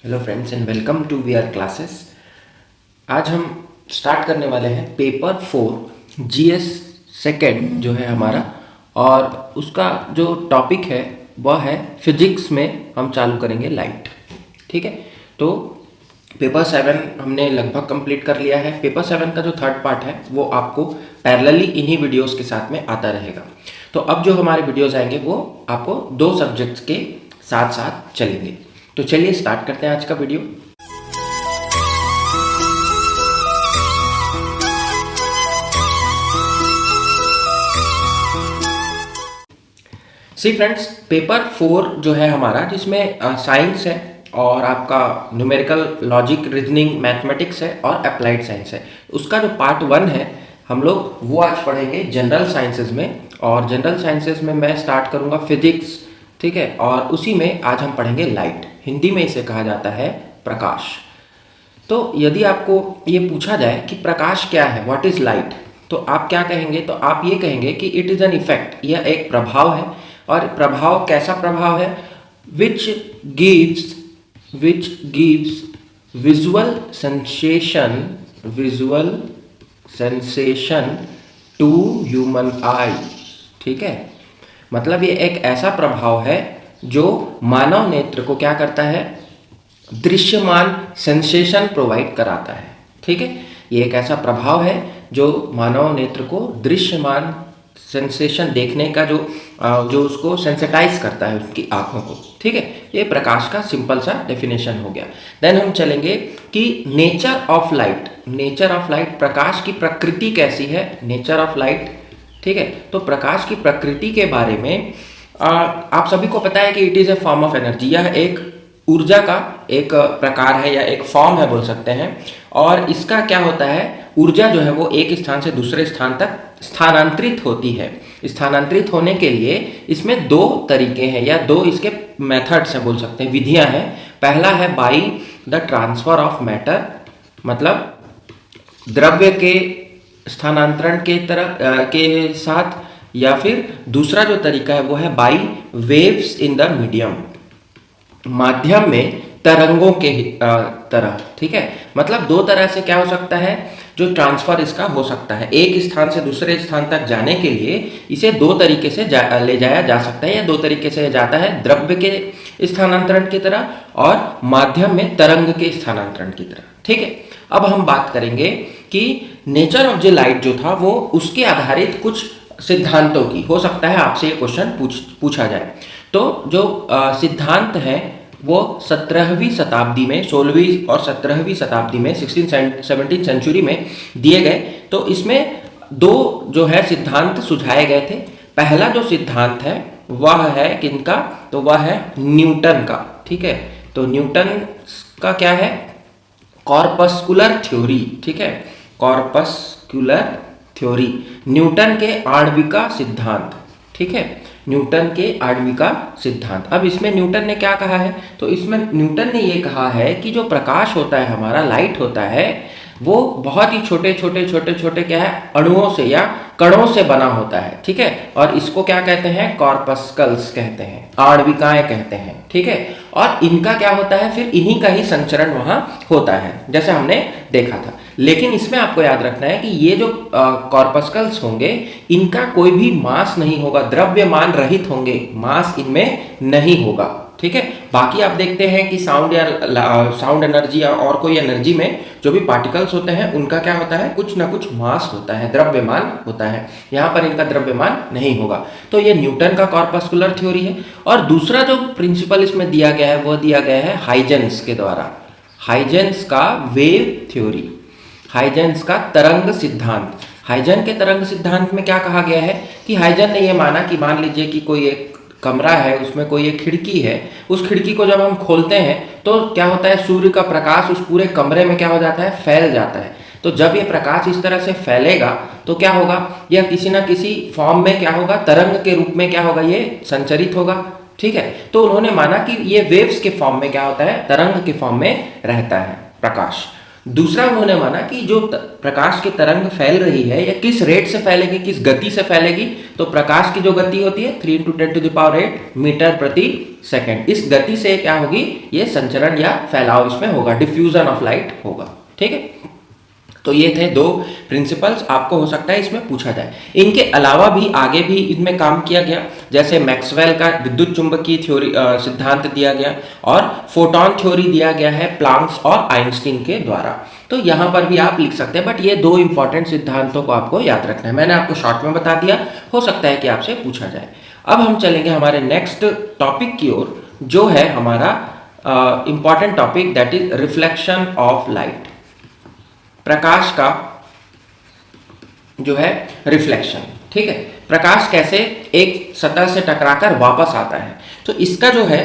Hello friends and welcome to we are classes. आज हम start करने वाले हैं पेपर 4 जीएस सेकेंड जो है हमारा, और उसका जो टॉपिक है वह है फिजिक्स में हम चालू करेंगे लाइट। ठीक है, तो पेपर 7 हमने लगभग कंप्लीट कर लिया है। पेपर 7 का जो थर्ड पार्ट है वो आपको पैरेलली इन्हीं वीडियोस के साथ में आता रहेगा। तो अब जो हमारे वीडियोस आएंगे वो आपको दो सब्जेक्ट्स के साथ साथ चलेंगे। तो चलिए स्टार्ट करते हैं आज का वीडियो। सी फ्रेंड्स, पेपर 4 जो है हमारा, जिसमें साइंस है और आपका न्यूमेरिकल लॉजिक रीजनिंग मैथमेटिक्स है और अप्लाइड साइंस है, उसका जो पार्ट 1 है हम लोग वो आज पढ़ेंगे जनरल साइंसेज में। और जनरल साइंसेज में मैं स्टार्ट करूंगा फिजिक्स, ठीक है, और उसी में आज हम पढ़ेंगे लाइट। हिंदी में इसे कहा जाता है प्रकाश। तो यदि आपको ये पूछा जाए कि प्रकाश क्या है, व्हाट इज लाइट, तो आप क्या कहेंगे? तो आप ये कहेंगे कि इट इज एन इफेक्ट, यह एक प्रभाव है। और प्रभाव कैसा प्रभाव है? Which gives visual sensation to human eye. ठीक है, मतलब ये एक ऐसा प्रभाव है जो मानव नेत्र को क्या करता है? दृश्यमान सेंसेशन प्रोवाइड कराता है। ठीक है, ये एक ऐसा प्रभाव है जो मानव नेत्र को दृश्यमान सेंसेशन देखने का जो उसको सेंसिटाइज करता है उसकी आंखों को। ठीक है, ये प्रकाश का सिंपल सा डेफिनेशन हो गया। देन हम चलेंगे कि नेचर ऑफ लाइट, प्रकाश की प्रकृति कैसी है, नेचर ऑफ लाइट। ठीक है, तो प्रकाश की प्रकृति के बारे में आप सभी को पता है कि it is a form of energy. यह एक ऊर्जा का एक प्रकार है या एक फॉर्म है बोल सकते हैं। और इसका क्या होता है? ऊर्जा जो है वो एक स्थान से दूसरे स्थान तक स्थानांतरित होती है। स्थानांतरित होने के लिए इसमें दो तरीके हैं या दो इसके मेथड्स हैं बोल सकते हैं, विधियां हैं। पहला है by the transfer of matter, मतलब द्रव्य के स्थानांतरण के तरह के साथ, या फिर दूसरा जो तरीका है वो है by waves in the medium, माध्यम में तरंगों के तरह। ठीक है, मतलब दो तरह से क्या हो सकता है जो ट्रांसफर इसका हो सकता है। एक स्थान से दूसरे स्थान तक जाने के लिए इसे दो तरीके से ले जाया जा सकता है, या दो तरीके से जाता है, द्रव्य के स्थानांतरण की तरह और माध्यम में तरंग के स्थानांतरण की तरह। ठीक है, अब हम बात करेंगे कि नेचर ऑफ द लाइट जो था वो उसके आधारित कुछ सिद्धांतों की। हो सकता है आपसे ये क्वेश्चन पूछा जाए। तो जो सिद्धांत है वो 17वीं शताब्दी में, 16वीं और 17वीं शताब्दी में, 16-17 सेंचुरी में दिए गए। तो इसमें दो जो है सिद्धांत सुझाए गए थे। पहला जो सिद्धांत है वह है किनका? तो वह है न्यूटन का। ठीक है, तो न्यूटन का क्या है? Corpuscular theory. ठीक है, कॉर्पस्कुलर थ्योरी, न्यूटन के आणविका सिद्धांत। ठीक है, न्यूटन के आणविका सिद्धांत। अब इसमें न्यूटन ने क्या कहा है? तो इसमें न्यूटन ने ये कहा है कि जो प्रकाश होता है हमारा, लाइट होता है, वो बहुत ही छोटे छोटे क्या है, अणुओं से या कणों से बना होता है। ठीक है, और इसको क्या कहते हैं? कॉर्पस्कल्स कहते हैं, आणविकाएं कहते हैं। ठीक है, और इनका क्या होता है फिर? इन्हीं का ही संचरण वहां होता है, जैसे हमने देखा था। लेकिन इसमें आपको याद रखना है कि ये जो कॉर्पस्कल्स होंगे इनका कोई भी मास नहीं होगा, द्रव्यमान रहित होंगे, मास इनमें नहीं होगा। ठीक है, बाकी आप देखते हैं कि साउंड एनर्जी या और कोई एनर्जी में जो भी पार्टिकल्स होते हैं उनका क्या होता है? कुछ ना कुछ मास होता है, द्रव्यमान होता है। यहाँ पर इनका द्रव्यमान नहीं होगा। तो ये न्यूटन का कॉर्पस्कुलर थ्योरी है। और दूसरा जो प्रिंसिपल इसमें दिया गया है वो दिया गया है हाइजेंस के द्वारा, हाइजेंस का वेव थ्योरी, हाइजेंस का तरंग सिद्धांत। हाइजेन के तरंग सिद्धांत में क्या कहा गया है कि हाइजेन ने यह माना कि मान लीजिए कि कोई एक कमरा है, उसमें कोई एक खिड़की है, उस खिड़की को जब हम खोलते हैं तो क्या होता है? सूर्य का प्रकाश उस पूरे कमरे में क्या हो जाता है? फैल जाता है। तो जब ये प्रकाश इस तरह से फैलेगा तो क्या होगा? यह किसी ना किसी फॉर्म में क्या होगा? तरंग के रूप में क्या होगा? ये संचरित होगा। ठीक है, तो उन्होंने माना कि ये वेव्स के फॉर्म में क्या होता है? तरंग के फॉर्म में रहता है प्रकाश। दूसरा उन्होंने माना कि जो प्रकाश की तरंग फैल रही है या किस रेट से फैलेगी, किस गति से फैलेगी, तो प्रकाश की जो गति होती है 3 × 10⁸ मीटर प्रति सेकेंड। इस गति से क्या होगी, ये संचरण या फैलाव इसमें होगा, डिफ्यूजन ऑफ लाइट होगा। ठीक है, तो ये थे दो प्रिंसिपल्स, आपको हो सकता है इसमें पूछा जाए। इनके अलावा भी आगे भी इनमें काम किया गया, जैसे मैक्सवेल का विद्युत चुंबकीय थ्योरी सिद्धांत दिया गया और फोटोन थ्योरी दिया गया है प्लांक्स और आइंस्टीन के द्वारा। तो यहाँ पर भी आप लिख सकते हैं, बट ये दो इंपॉर्टेंट सिद्धांतों को आपको याद रखना है। मैंने आपको शॉर्ट में बता दिया, हो सकता है कि आपसे पूछा जाए। अब हम चलेंगे हमारे नेक्स्ट टॉपिक की ओर, जो है हमारा important topic, that is reflection of light. प्रकाश का जो है रिफ्लेक्शन। ठीक है, प्रकाश कैसे एक सतह से टकराकर वापस आता है। तो इसका जो है,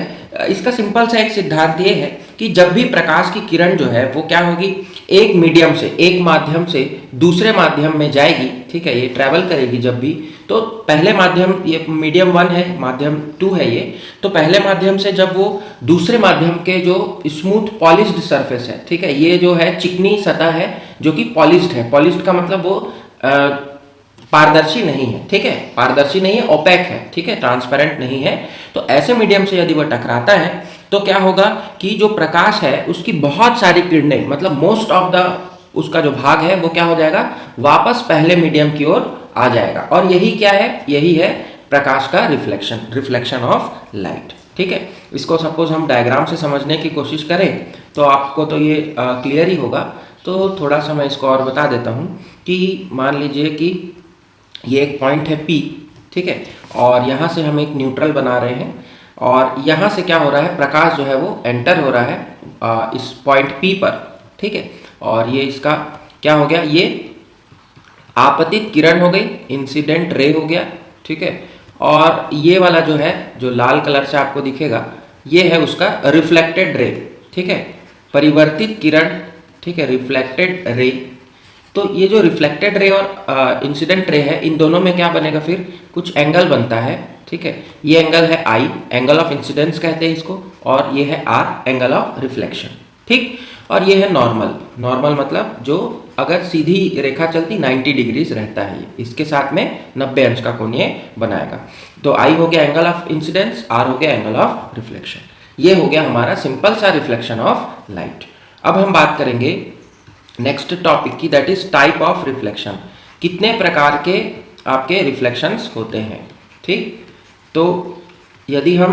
इसका सिंपल सा एक सिद्धांत ये है कि जब भी प्रकाश की किरण जो है वो क्या होगी, एक मीडियम से, एक माध्यम से दूसरे माध्यम में जाएगी। ठीक है, ये ट्रैवल करेगी जब भी, तो पहले माध्यम, ये मीडियम 1 है, माध्यम 2 है ये, तो पहले माध्यम से जब वो दूसरे माध्यम के जो स्मूथ पॉलिश्ड सरफेस है, ठीक है, ये जो है चिकनी सतह है जो कि पॉलिश्ड है। पॉलिश्ड का मतलब वो पारदर्शी नहीं है। ठीक है, पारदर्शी नहीं है, ओपेक है। ठीक है, ट्रांसपेरेंट नहीं है। तो ऐसे मीडियम से यदि वह टकराता है तो क्या होगा कि जो प्रकाश है उसकी बहुत सारी किरणें, मतलब मोस्ट ऑफ द उसका जो भाग है वो क्या हो जाएगा, वापस पहले मीडियम की ओर आ जाएगा। और यही क्या है, यही है प्रकाश का रिफ्लेक्शन, रिफ्लेक्शन ऑफ लाइट। ठीक है, इसको सपोज हम डायग्राम से समझने की कोशिश करें तो आपको तो ये क्लियर ही होगा। तो थोड़ा सा मैं इसको और बता देता हूँ कि मान लीजिए कि ये एक पॉइंट है P, ठीक है, और यहाँ से हम एक न्यूट्रल बना रहे हैं और यहाँ से क्या हो रहा है, प्रकाश जो है वो एंटर हो रहा है इस पॉइंट P पर। ठीक है, और ये इसका क्या हो गया, ये आपतित किरण हो गई, इंसिडेंट रे हो गया। ठीक है, और ये वाला जो है, जो लाल कलर से आपको दिखेगा, ये है उसका रिफ्लेक्टेड रे। ठीक है, परिवर्तित किरण। ठीक है, रिफ्लेक्टेड रे। तो ये जो रिफ्लेक्टेड रे और इंसिडेंट रे है, इन दोनों में क्या बनेगा, फिर कुछ एंगल बनता है। ठीक है, ये एंगल है I, एंगल ऑफ इंसिडेंस कहते हैं इसको, और ये है R, एंगल ऑफ रिफ्लेक्शन। ठीक, और ये है नॉर्मल। नॉर्मल मतलब जो अगर सीधी रेखा चलती 90 डिग्रीज रहता है, इसके साथ में 90 अंश का कोण ये बनाएगा। तो I हो गया एंगल ऑफ इंसिडेंस, R हो गया एंगल ऑफ रिफ्लेक्शन। ये हो गया हमारा सिंपल सा रिफ्लेक्शन ऑफ लाइट। अब हम बात करेंगे नेक्स्ट टॉपिक की, that is type of reflection. कितने प्रकार के आपके रिफ्लेक्शंस होते हैं। ठीक, तो यदि हम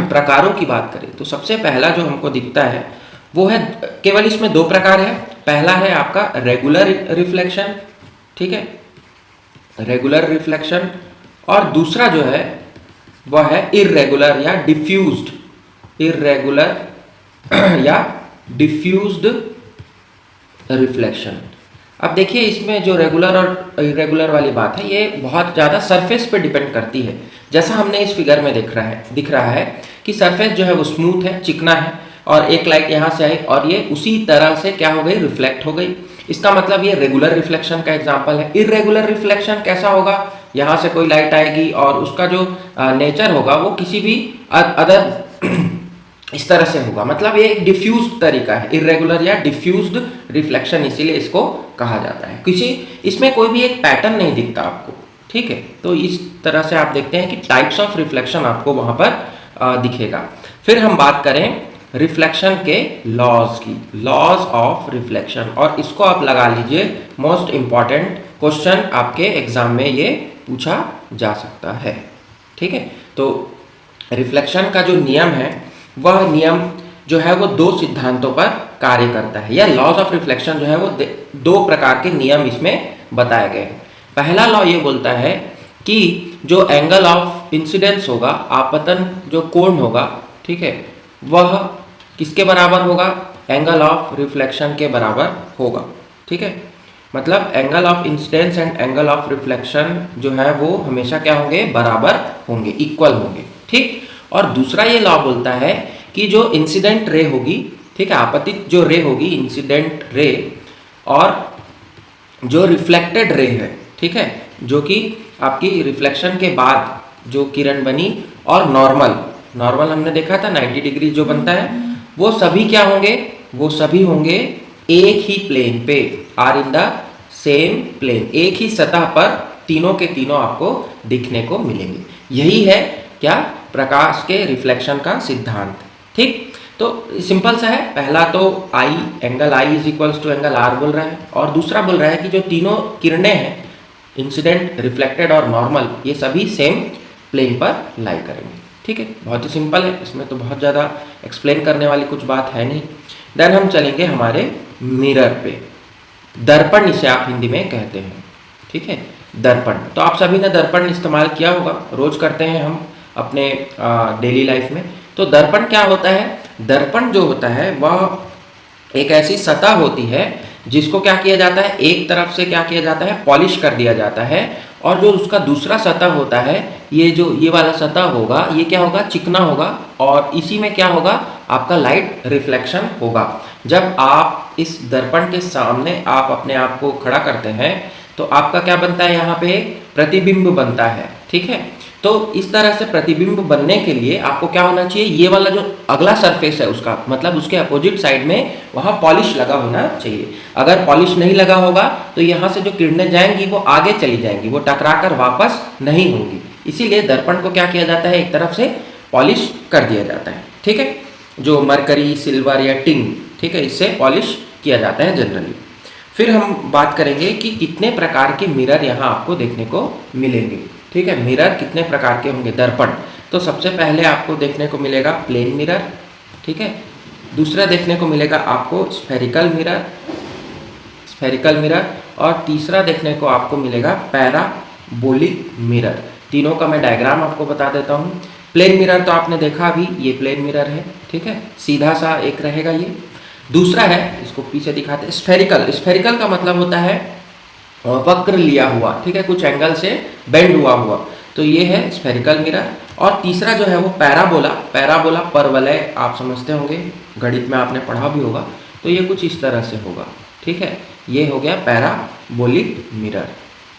प्रकारों की बात करें तो सबसे पहला जो हमको दिखता है वो है, केवल इसमें दो प्रकार है। पहला है आपका रेगुलर रिफ्लेक्शन। ठीक है, रेगुलर रिफ्लेक्शन, और दूसरा जो है वह है इर्रेगुलर या डिफ्यूज्ड, इर्रेगुलर या डिफ्यूज्ड रिफ्लेक्शन। अब देखिए, इसमें जो रेगुलर और इरेगुलर वाली बात है, ये बहुत ज़्यादा सरफेस पे डिपेंड करती है। जैसा हमने इस फिगर में दिख रहा है कि सरफेस जो है वो स्मूथ है, चिकना है, और एक लाइट यहाँ से आई और ये उसी तरह से क्या हो गई, रिफ्लेक्ट हो गई। इसका मतलब ये रेगुलर रिफ्लेक्शन का एग्जाम्पल है। इरेगुलर रिफ्लेक्शन कैसा होगा, यहाँ से कोई लाइट आएगी और उसका जो नेचर होगा वो किसी भी अदर इस तरह से होगा, मतलब ये एक डिफ्यूज तरीका है, इरेगुलर या डिफ्यूज्ड रिफ्लेक्शन, इसीलिए इसको कहा जाता है। इसमें कोई भी एक पैटर्न नहीं दिखता आपको। ठीक है, तो इस तरह से आप देखते हैं कि टाइप्स ऑफ रिफ्लेक्शन आपको वहां पर दिखेगा। फिर हम बात करें रिफ्लेक्शन के लॉज की, लॉज ऑफ रिफ्लेक्शन, और इसको आप लगा लीजिए, मोस्ट इंपॉर्टेंट क्वेश्चन आपके एग्जाम में ये पूछा जा सकता है। ठीक है, तो रिफ्लेक्शन का जो नियम है, वह नियम जो है वो दो सिद्धांतों पर कार्य करता है, या लॉज ऑफ रिफ्लेक्शन जो है वो दो प्रकार के नियम इसमें बताए गए हैं। पहला लॉ ये बोलता है कि जो एंगल ऑफ इंसिडेंस होगा, आपतन जो कोण होगा, ठीक है, वह किसके बराबर होगा, एंगल ऑफ रिफ्लेक्शन के बराबर होगा। ठीक है, मतलब angle of incidence and angle of reflection जो है वो हमेशा क्या होंगे, बराबर होंगे, इक्वल होंगे। ठीक, और दूसरा ये लॉ बोलता है कि जो इंसिडेंट रे होगी, ठीक है, आपतित जो रे होगी, इंसिडेंट रे, और जो रिफ्लेक्टेड रे है, ठीक है, जो कि आपकी रिफ्लेक्शन के बाद जो किरण बनी, और नॉर्मल हमने देखा था 90 डिग्री जो बनता है, वो सभी क्या होंगे, वो सभी होंगे एक ही प्लेन पे, or in the same plane, एक ही सतह पर तीनों के तीनों आपको दिखने को मिलेंगे। यही है क्या, प्रकाश के रिफ्लेक्शन का सिद्धांत। ठीक, तो सिंपल सा है। पहला तो I, angle I is equals to angle R बोल रहा है, और दूसरा बोल रहा है कि जो तीनों किरणें हैं, इंसिडेंट, रिफ्लेक्टेड और नॉर्मल, ये सभी सेम प्लेन पर लाई करेंगे। ठीक है, बहुत ही सिंपल है, इसमें तो बहुत ज़्यादा एक्सप्लेन करने वाली कुछ बात है नहीं। देन हम चलेंगे हमारे मिरर पे। दर्पण इसे आप हिंदी में कहते हैं। ठीक है, दर्पण। तो आप सभी ने दर्पण इस्तेमाल किया होगा, रोज करते हैं हम अपने डेली लाइफ में। तो दर्पण क्या होता है? दर्पण जो होता है वह एक ऐसी सतह होती है जिसको क्या किया जाता है, एक तरफ से क्या किया जाता है, पॉलिश कर दिया जाता है, और जो उसका दूसरा सतह होता है, ये वाला सतह होगा, ये क्या होगा, चिकना होगा, और इसी में क्या होगा, आपका लाइट रिफ्लेक्शन होगा। जब आप इस दर्पण के सामने आप अपने आप को खड़ा करते हैं तो आपका क्या बनता है, यहाँ पे प्रतिबिंब बनता है। ठीक है, तो इस तरह से प्रतिबिंब बनने के लिए आपको क्या होना चाहिए, ये वाला जो अगला सरफेस है उसका, मतलब उसके अपोजिट साइड में वहाँ पॉलिश लगा होना चाहिए। अगर पॉलिश नहीं लगा होगा तो यहाँ से जो किरणें जाएंगी वो आगे चली जाएंगी, वो टकराकर वापस नहीं होंगी। इसीलिए दर्पण को क्या किया जाता है, एक तरफ से पॉलिश कर दिया जाता है। ठीक है, जो मरकरी, सिल्वर या टिन, ठीक है, इससे पॉलिश किया जाता है जनरली। फिर हम बात करेंगे कि कितने प्रकार के मिरर यहाँ आपको देखने को मिलेंगे। ठीक है, मिरर कितने प्रकार के होंगे, दर्पण। तो सबसे पहले आपको देखने को मिलेगा प्लेन मिरर। ठीक है, दूसरा देखने को मिलेगा आपको स्फेरिकल मिरर, और तीसरा देखने को आपको मिलेगा पैराबोलिक मिरर। तीनों का मैं डायग्राम आपको बता देता हूँ। प्लेन मिरर तो आपने देखा अभी, ये प्लेन मिरर है। ठीक है, सीधा सा एक रहेगा ये। दूसरा है, इसको पीछे दिखाते हैं, स्फेरिकल का मतलब होता है वक्र लिया हुआ। ठीक है, कुछ एंगल से बेंड हुआ। तो ये है स्फेरिकल मिरर। और तीसरा जो है वो पैराबोला परवलय, आप समझते होंगे, गणित में आपने पढ़ा भी होगा। तो ये कुछ इस तरह से होगा। ठीक है, ये हो गया पैराबोलिक मिरर।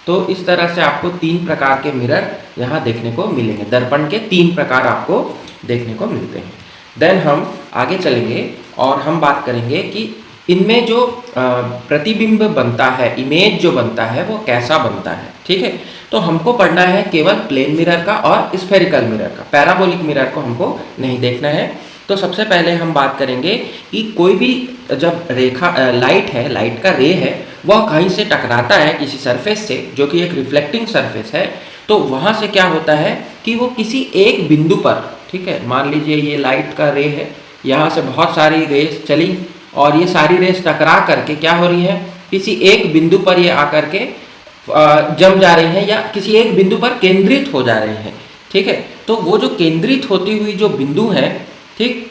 तो इस तरह से आपको 3 प्रकार के मिरर यहाँ देखने को मिलेंगे। दर्पण के 3 प्रकार आपको देखने को मिलते हैं। देन हम आगे चलेंगे और हम बात करेंगे कि इनमें जो प्रतिबिंब बनता है, इमेज जो बनता है, वो कैसा बनता है। ठीक है, तो हमको पढ़ना है केवल प्लेन मिरर का और स्फेरिकल मिरर का, पैराबोलिक मिरर को हमको नहीं देखना है। तो सबसे पहले हम बात करेंगे कि कोई भी जब लाइट का रे है, वह कहीं से टकराता है किसी सरफेस से, जो कि एक रिफ्लेक्टिंग सरफेस है, तो वहाँ से क्या होता है कि वो किसी एक बिंदु पर, ठीक है, मान लीजिए ये लाइट का रे है, यहाँ से बहुत सारी रेस चली और ये सारी रेस टकरा करके क्या हो रही है, किसी एक बिंदु पर ये आकर के जम जा रही हैं, या किसी एक बिंदु पर केंद्रित हो जा रहे हैं। ठीक है, तो वो जो केंद्रित होती हुई जो बिंदु है, ठीक,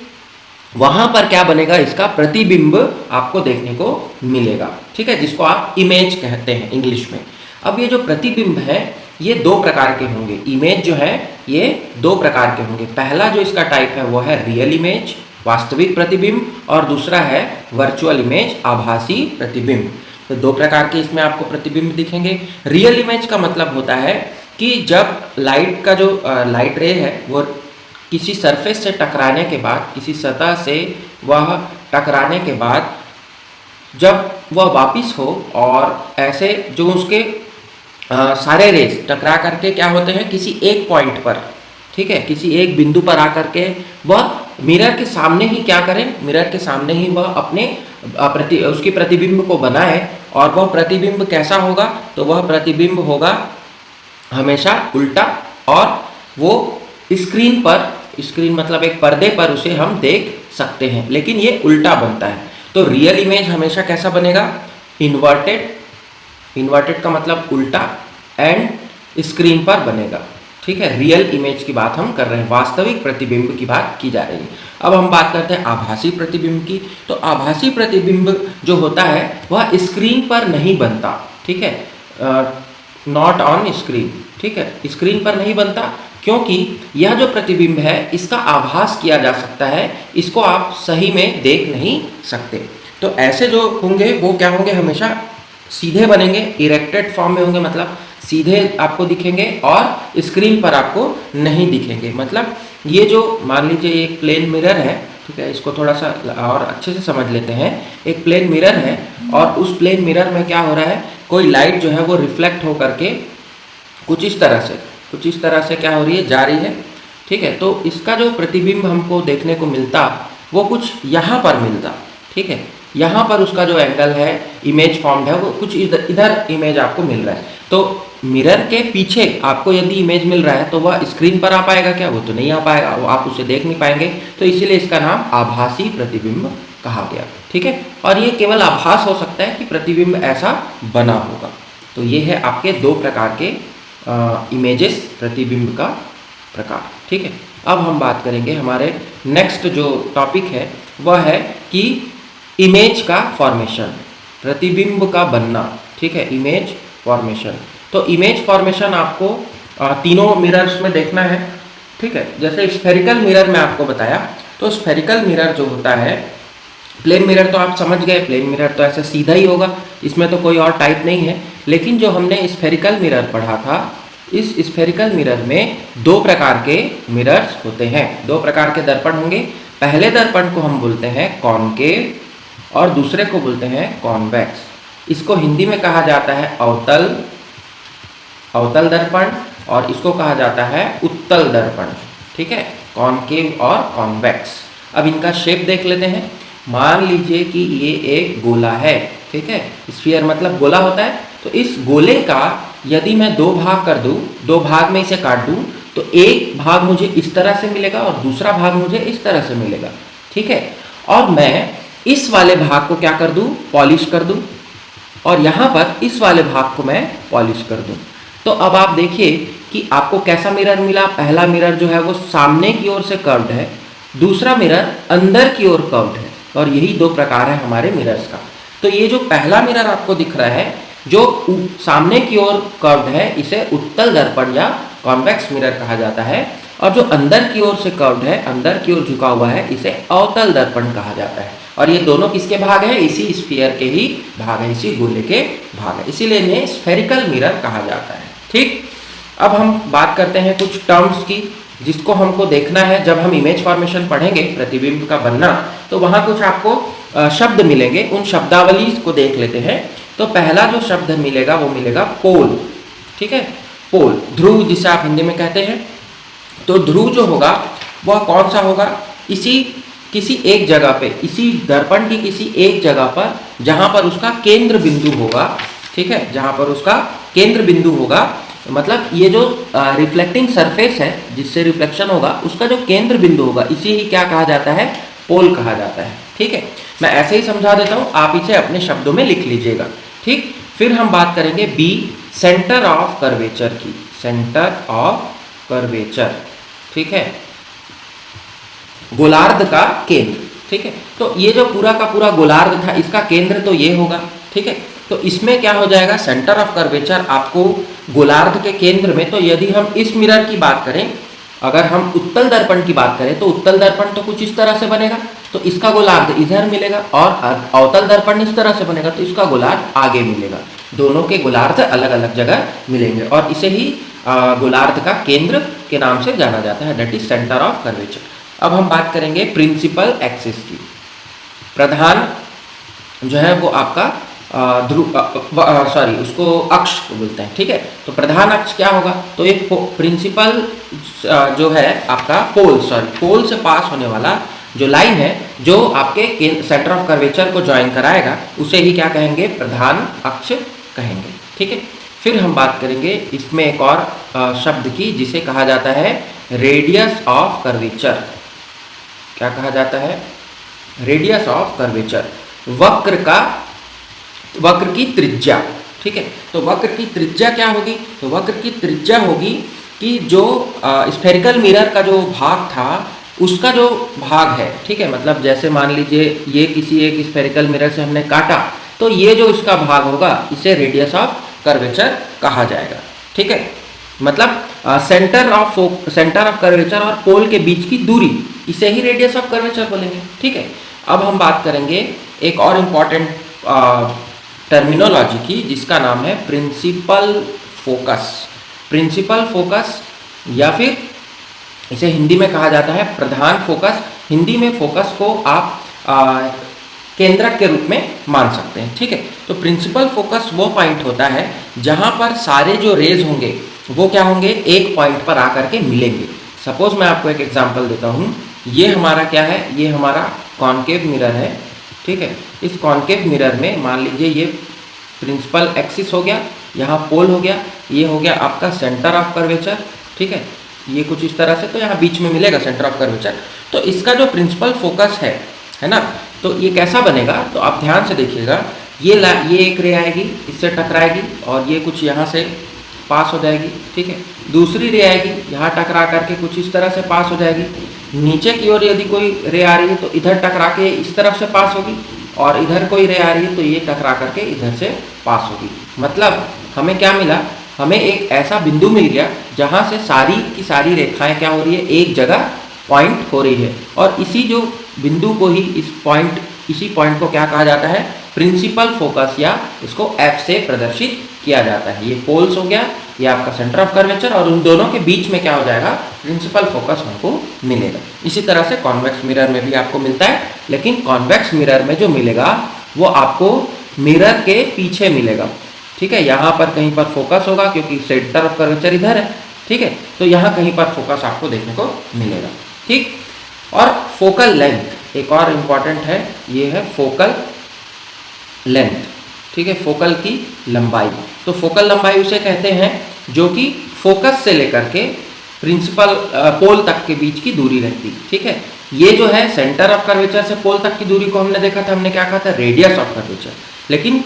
वहां पर क्या बनेगा, इसका प्रतिबिंब आपको देखने को मिलेगा। ठीक है, जिसको आप इमेज कहते हैं इंग्लिश में। अब ये जो प्रतिबिंब है ये 2 प्रकार के होंगे। इमेज जो है ये 2 प्रकार के होंगे। पहला जो इसका टाइप है वो है रियल इमेज, वास्तविक प्रतिबिंब, और दूसरा है वर्चुअल इमेज, आभासी प्रतिबिंब। तो 2 प्रकार के इसमें आपको प्रतिबिंब दिखेंगे। रियल इमेज का मतलब होता है कि जब लाइट का जो लाइट रे है वो किसी सरफेस से टकराने के बाद, किसी सतह से वह टकराने के बाद जब वह वापिस हो, और ऐसे जो उसके सारे रेस टकरा करके क्या होते हैं किसी एक पॉइंट पर, ठीक है, किसी एक बिंदु पर आकर के वह मिरर के सामने ही क्या करें, मिरर के सामने ही वह अपने उसकी प्रतिबिंब को बनाए। और वह प्रतिबिंब कैसा होगा, तो वह प्रतिबिंब होगा हमेशा उल्टा, और वो स्क्रीन मतलब एक पर्दे पर उसे हम देख सकते हैं, लेकिन ये उल्टा बनता है। तो रियल इमेज हमेशा कैसा बनेगा, इन्वर्टेड का मतलब उल्टा, एंड स्क्रीन पर बनेगा। ठीक है, रियल इमेज की बात हम कर रहे हैं, वास्तविक प्रतिबिंब की बात की जा रही है। अब हम बात करते हैं आभासी प्रतिबिंब की। तो आभासी प्रतिबिंब जो होता है वह स्क्रीन पर नहीं बनता। ठीक है, नॉट ऑन स्क्रीन। ठीक है, स्क्रीन पर नहीं बनता, क्योंकि यह जो प्रतिबिंब है इसका आभास किया जा सकता है, इसको आप सही में देख नहीं सकते। तो ऐसे जो होंगे वो क्या होंगे, हमेशा सीधे बनेंगे, इरेक्टेड फॉर्म में होंगे, मतलब सीधे आपको दिखेंगे और स्क्रीन पर आपको नहीं दिखेंगे। मतलब ये जो मान लीजिए एक प्लेन मिरर है, ठीक है, इसको थोड़ा सा और अच्छे से समझ लेते हैं। एक प्लेन मिरर है और उस प्लेन मिरर में क्या हो रहा है, कोई लाइट जो है वो रिफ्लेक्ट हो करके कुछ इस तरह से क्या हो रही है, जा रही है, ठीक है। तो इसका जो प्रतिबिंब हमको देखने को मिलता वो कुछ यहाँ पर मिलता, ठीक है। यहाँ पर उसका जो एंगल है, इमेज फॉर्म्ड है, वो कुछ इधर इधर इमेज आपको मिल रहा है। तो मिरर के पीछे आपको यदि इमेज मिल रहा है तो वह स्क्रीन पर आ पाएगा क्या? वो तो नहीं आ पाएगा, वो आप उसे देख नहीं पाएंगे। तो इसीलिए इसका नाम आभासी प्रतिबिंब कहा गया, ठीक है। और ये केवल आभास हो सकता है कि प्रतिबिंब ऐसा बना होगा। तो ये है आपके दो प्रकार के इमेजेस, प्रतिबिंब का प्रकार, ठीक है। अब हम बात करेंगे, हमारे नेक्स्ट जो टॉपिक है वह है कि इमेज का फॉर्मेशन, प्रतिबिंब का बनना, ठीक है, इमेज फॉर्मेशन। तो इमेज फॉर्मेशन आपको तीनों मिरर्स में देखना है, ठीक है। जैसे स्फेरिकल मिरर में आपको बताया, तो स्फेरिकल मिरर जो होता है, प्लेन मिरर तो आप समझ गए, प्लेन मिरर तो ऐसे सीधा ही होगा, इसमें तो कोई और टाइप नहीं है। लेकिन जो हमने स्फेरिकल मिरर पढ़ा था, इस स्फेरिकल मिरर में दो प्रकार के मिरर्स होते हैं, दो प्रकार के दर्पण होंगे। पहले दर्पण को हम बोलते हैं कॉनकेव और दूसरे को बोलते हैं कॉन्वेक्स। इसको हिंदी में कहा जाता है अवतल दर्पण और इसको कहा जाता है उत्तल दर्पण, ठीक है, कॉनकेव और कॉन्वेक्स। अब इनका शेप देख लेते हैं। मान लीजिए कि ये एक गोला है, ठीक है, स्फीयर मतलब गोला होता है। तो इस गोले का यदि मैं दो भाग कर दूं, दो भाग में इसे काट दूं, तो एक भाग मुझे इस तरह से मिलेगा और दूसरा भाग मुझे इस तरह से मिलेगा, ठीक है। और मैं इस वाले भाग को क्या कर दूं? पॉलिश कर दूं, और यहाँ पर इस वाले भाग को मैं पॉलिश कर दूं। तो अब आप देखिए कि आपको कैसा मिरर मिला। पहला मिरर जो है वो सामने की ओर से कर्व्ड है, दूसरा मिरर अंदर की ओर कर्व्ड है, और यही दो प्रकार है हमारे मिरर्स का। तो ये जो पहला मिरर आपको दिख रहा है जो सामने की ओर कर्व्ड है, इसे उत्तल दर्पण या कॉन्वेक्स मिरर कहा जाता है, और जो अंदर की ओर से कर्व्ड है, अंदर की ओर झुका हुआ है, इसे अवतल दर्पण कहा जाता है। और ये दोनों किसके भाग है? इसी स्फीयर के ही भाग है, इसी गोले के भाग है, इसीलिए इन्हें स्फेरिकल मिरर कहा जाता है, ठीक। अब हम बात करते हैं कुछ टर्म्स की जिसको हमको देखना है जब हम इमेज फॉर्मेशन पढ़ेंगे, प्रतिबिंब का बनना। तो वहाँ कुछ आपको शब्द मिलेंगे, उन शब्दावली को देख लेते हैं। तो पहला जो शब्द मिलेगा वो मिलेगा पोल, ठीक है, पोल, ध्रुव जिसे आप हिंदी में कहते हैं। तो ध्रुव जो होगा वह कौन सा होगा? किसी एक जगह पे, इसी दर्पण की किसी एक जगह पर जहां पर उसका केंद्र बिंदु होगा, ठीक है, जहां पर उसका केंद्र बिंदु होगा, मतलब ये जो रिफ्लेक्टिंग सरफेस है जिससे रिफ्लेक्शन होगा, उसका जो केंद्र बिंदु होगा, इसी ही क्या कहा जाता है? पोल कहा जाता है, ठीक है। मैं ऐसे ही समझा देता हूं, आप इसे अपने शब्दों में लिख लीजिएगा, ठीक। फिर हम बात करेंगे बी, सेंटर ऑफ कर्वेचर की, सेंटर ऑफ कर्वेचर, ठीक है, गोलार्ध का केंद्र, ठीक है। तो ये जो पूरा का पूरा गोलार्ध था, इसका केंद्र तो ये होगा, ठीक है। तो इसमें क्या हो जाएगा? सेंटर ऑफ कर्वेचर आपको गोलार्ध के केंद्र में। तो यदि हम इस मिरर की बात करें, अगर हम उत्तल दर्पण की बात करें, तो उत्तल दर्पण तो कुछ इस तरह से बनेगा, तो इसका गोलार्ध इधर मिलेगा, और अवतल दर्पण इस तरह से बनेगा, तो इसका गोलार्ध आगे मिलेगा। दोनों के गोलार्ध अलग अलग जगह मिलेंगे, और इसे ही गोलार्ध का केंद्र के नाम से जाना जाता है, that is centre of curvature. अब हम बात करेंगे प्रिंसिपल एक्सिस की। प्रधान जो है वो आपका उसको अक्ष को बोलते हैं, ठीक है। तो प्रधान अक्ष क्या होगा? तो एक प्रिंसिपल जो है आपका पोल से पास होने वाला जो लाइन है, जो आपके सेंटर ऑफ कर्वेचर को ज्वाइन कराएगा, उसे ही क्या कहेंगे? प्रधान अक्ष कहेंगे, ठीक है। फिर हम बात करेंगे इसमें एक और शब्द की, जिसे कहा जाता है रेडियस ऑफ कर्वेचर। क्या कहा जाता है? रेडियस ऑफ कर्वेचर, वक्र की त्रिज्या, ठीक है। तो वक्र की त्रिज्या क्या होगी? तो वक्र की त्रिज्या होगी कि जो स्फेरिकल मिरर का जो भाग था, उसका जो भाग है, ठीक है, मतलब जैसे मान लीजिए ये किसी एक स्फेरिकल मिरर से हमने काटा, तो ये जो इसका भाग होगा, इसे रेडियस ऑफ कर्वेचर कहा जाएगा, ठीक है। मतलब सेंटर ऑफ कर्वेचर और पोल के बीच की दूरी, इसे ही रेडियस ऑफ कर्वेचर बोलेंगे, ठीक है। अब हम बात करेंगे एक और इम्पॉर्टेंट टर्मिनोलॉजी की, जिसका नाम है प्रिंसिपल फोकस। प्रिंसिपल फोकस, या फिर इसे हिंदी में कहा जाता है प्रधान फोकस। हिंदी में फोकस को आप केंद्रक के रूप में मान सकते हैं, ठीक है। तो प्रिंसिपल फोकस वो पॉइंट होता है जहां पर सारे जो रेज होंगे वो क्या होंगे? एक पॉइंट पर आकर के मिलेंगे। सपोज मैं आपको एक एग्जांपल देता हूँ। ये हमारा क्या है, ये हमारा कॉनकेव मिरर है, ठीक है। इस कॉनकेव मिरर में मान लीजिए ये प्रिंसिपल एक्सिस हो गया, यहाँ पोल हो गया, ये हो गया आपका सेंटर ऑफ कर्वेचर, ठीक है। ये कुछ इस तरह से, तो यहाँ बीच में मिलेगा सेंटर ऑफ कर्वेचर। तो इसका जो प्रिंसिपल फोकस है ना, तो ये कैसा बनेगा, तो आप ध्यान से देखिएगा। ये एक रे आएगी, इससे टकराएगी और ये कुछ यहाँ से पास हो जाएगी, ठीक है। दूसरी रे आएगी, यहाँ टकरा करके कुछ इस तरह से पास हो जाएगी। नीचे की ओर यदि कोई रे आ रही है तो इधर टकरा के इस तरफ से पास होगी, और इधर कोई रे आ रही है तो ये टकरा करके इधर से पास होगी। मतलब हमें क्या मिला, हमें एक ऐसा बिंदु मिल गया जहाँ से सारी की सारी रेखाएं क्या हो रही है, एक जगह पॉइंट हो रही है। और इसी जो बिंदु को ही इसी पॉइंट को क्या कहा जाता है, प्रिंसिपल फोकस, या इसको एफ से प्रदर्शित किया जाता है। ये पोल्स हो गया, ये आपका सेंटर ऑफ कर्वेचर, और उन दोनों के बीच में क्या हो जाएगा, प्रिंसिपल फोकस हमको मिलेगा। इसी तरह से कॉन्वेक्स मिरर में भी आपको मिलता है, लेकिन कॉन्वेक्स मिरर में जो मिलेगा वो आपको मिरर के पीछे मिलेगा, ठीक है। यहाँ पर कहीं पर फोकस होगा क्योंकि सेंटर ऑफ कर्वेचर इधर है, ठीक है। तो यहाँ कहीं पर फोकस आपको देखने को मिलेगा, ठीक। और फोकल लेंथ एक और इम्पॉर्टेंट है, ये है फोकल लेंथ, ठीक है, फोकल की लंबाई। तो फोकल लंबाई उसे कहते हैं जो कि फोकस से लेकर के प्रिंसिपल पोल तक के बीच की दूरी रहती है, ठीक है। ये जो है सेंटर ऑफ कर्वेचर से पोल तक की दूरी को हमने देखा था, हमने क्या कहा था, रेडियस ऑफ कर्वेचर। लेकिन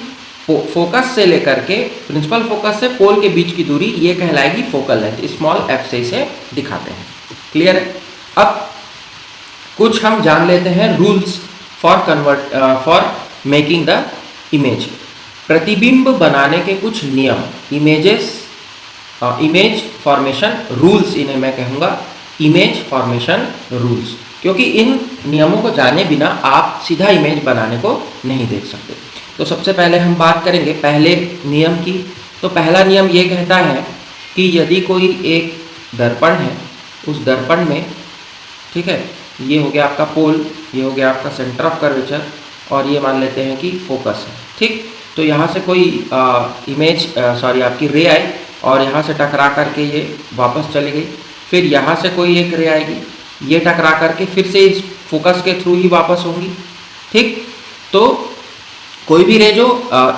फोकस से लेकर के प्रिंसिपल फोकस से पोल के बीच की दूरी ये कहलाएगी फोकल लेंथ। स्मॉल एफ से इसे दिखाते हैं, क्लियर है। अब कुछ हम जान लेते हैं rules for making the image. प्रतिबिंब बनाने के कुछ नियम, इमेज फॉर्मेशन रूल्स, इन्हें मैं कहूँगा इमेज फॉर्मेशन रूल्स, क्योंकि इन नियमों को जाने बिना आप सीधा इमेज बनाने को नहीं देख सकते। तो सबसे पहले हम बात करेंगे पहले नियम की। तो पहला नियम ये कहता है कि यदि कोई एक दर्पण है, उस दर्पण में, ठीक है, ये हो गया आपका पोल, ये हो गया आपका सेंटर ऑफ कर्वेचर, और ये मान लेते हैं कि फोकस है, ठीक। तो यहाँ से कोई आपकी रे आई और यहाँ से टकरा करके ये वापस चली गई। फिर यहाँ से कोई एक रे आएगी, ये टकरा करके फिर से इस फोकस के थ्रू ही वापस होंगी, ठीक। तो कोई भी रे जो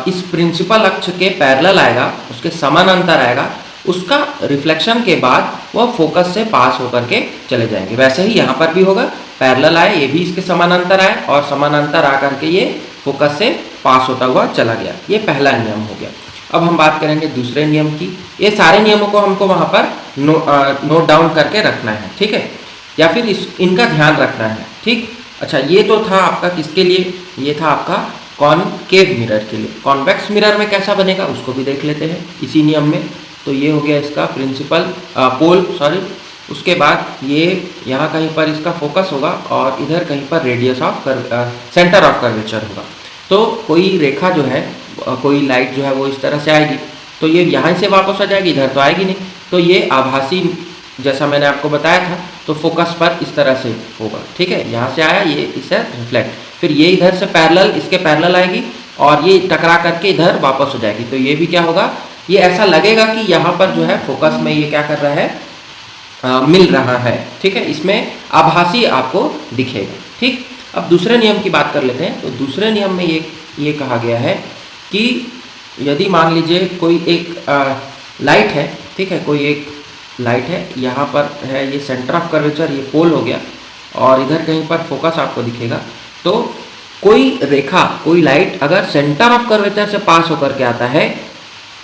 इस प्रिंसिपल अक्ष के पैरेलल आएगा, उसके समानांतर आएगा, उसका रिफ्लेक्शन के बाद वह फोकस से पास होकर के चले जाएंगे। वैसे ही यहाँ पर भी होगा, पैरेलल आए, ये भी इसके समानांतर आए और समानांतर आकर के ये फोकस से पास होता हुआ चला गया। ये पहला नियम हो गया। अब हम बात करेंगे दूसरे नियम की। ये सारे नियमों को हमको वहाँ पर नोट डाउन करके रखना है, ठीक है, या फिर इनका ध्यान रखना है, ठीक। अच्छा, ये तो था आपका किसके लिए, ये था आपका कॉनकेव मिरर के लिए। कॉन्वेक्स मिरर में कैसा बनेगा उसको भी देख लेते हैं इसी नियम में। तो ये हो गया इसका प्रिंसिपल पोल, उसके बाद ये यहाँ कहीं पर इसका फोकस होगा और इधर कहीं पर radius of centre of curvature होगा। तो कोई रेखा जो है, कोई लाइट जो है वो इस तरह से आएगी, तो ये यहाँ से वापस आ जाएगी, इधर तो आएगी नहीं। तो ये आभासी, जैसा मैंने आपको बताया था, तो फोकस पर इस तरह से होगा, ठीक है। यहाँ से आया, ये इसे रिफ्लेक्ट, फिर ये इधर से पैरेलल, इसके पैरेलल आएगी और ये टकरा करके इधर वापस हो जाएगी। तो ये भी क्या होगा, ये ऐसा लगेगा कि यहाँ पर जो है फोकस में ये क्या कर रहा है, मिल रहा है, ठीक है। इसमें आभासी आपको दिखेगा, ठीक। अब दूसरे नियम की बात कर लेते हैं। तो दूसरे नियम में ये कहा गया है कि यदि मान लीजिए कोई एक लाइट है, ठीक है, कोई एक लाइट है, यहाँ पर है ये सेंटर ऑफ कर्वेचर, ये पोल हो गया, और इधर कहीं पर फोकस आपको दिखेगा। तो कोई रेखा, कोई लाइट अगर सेंटर ऑफ कर्वेचर से पास होकर के आता है,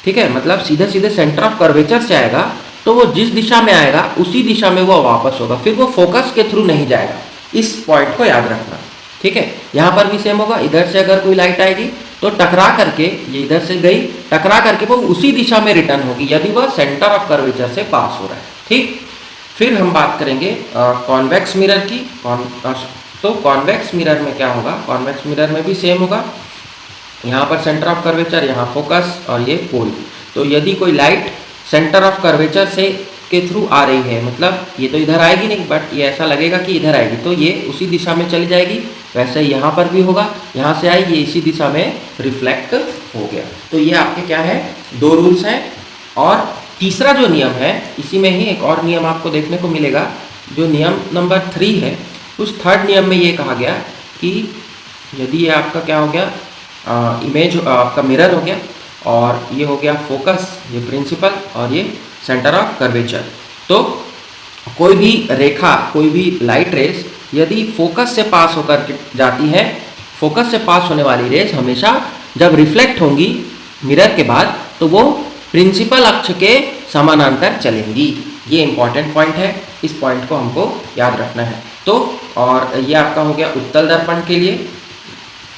ठीक है, मतलब सीधे सीधे सेंटर ऑफ कर्वेचर से आएगा, तो वो जिस दिशा में आएगा उसी दिशा में वो वापस होगा, फिर वो फोकस के थ्रू नहीं जाएगा। इस पॉइंट को याद रखना, ठीक है। यहाँ पर भी सेम होगा, इधर से अगर कोई लाइट आएगी तो टकरा करके, ये इधर से गई, टकरा करके वो उसी दिशा में रिटर्न होगी यदि वह सेंटर ऑफ कर्वेचर से पास हो रहा है, ठीक। फिर हम बात करेंगे कॉन्वेक्स मिरर की। तो कॉन्वेक्स मिरर में क्या होगा, कॉन्वेक्स मिरर में भी सेम होगा, यहाँ पर सेंटर ऑफ कर्वेचर, यहाँ फोकस और ये पोल। तो यदि कोई लाइट सेंटर ऑफ कर्वेचर से के थ्रू आ रही है, मतलब ये तो इधर आएगी नहीं, बट ये ऐसा लगेगा कि इधर आएगी, तो ये उसी दिशा में चली जाएगी। वैसे यहाँ पर भी होगा, यहाँ से आई, ये इसी दिशा में रिफ्लेक्ट हो गया। तो ये आपके क्या है, दो रूल्स हैं। और तीसरा जो नियम है, इसी में ही एक और नियम आपको देखने को मिलेगा जो नियम नंबर 3 है, उस थर्ड नियम में ये कहा गया कि यदि ये आपका क्या हो गया, इमेज आपका मिरर हो गया और ये हो गया फोकस, ये प्रिंसिपल और ये सेंटर ऑफ कर्वेचर। तो कोई भी रेखा, कोई भी लाइट रेस यदि फोकस से पास होकर जाती है, फोकस से पास होने वाली रेस हमेशा जब रिफ्लेक्ट होंगी मिरर के बाद तो वो प्रिंसिपल अक्ष के समानांतर चलेंगी। ये इंपॉर्टेंट पॉइंट है, इस पॉइंट को हमको याद रखना है। तो और ये आपका हो गया उत्तल दर्पण के लिए,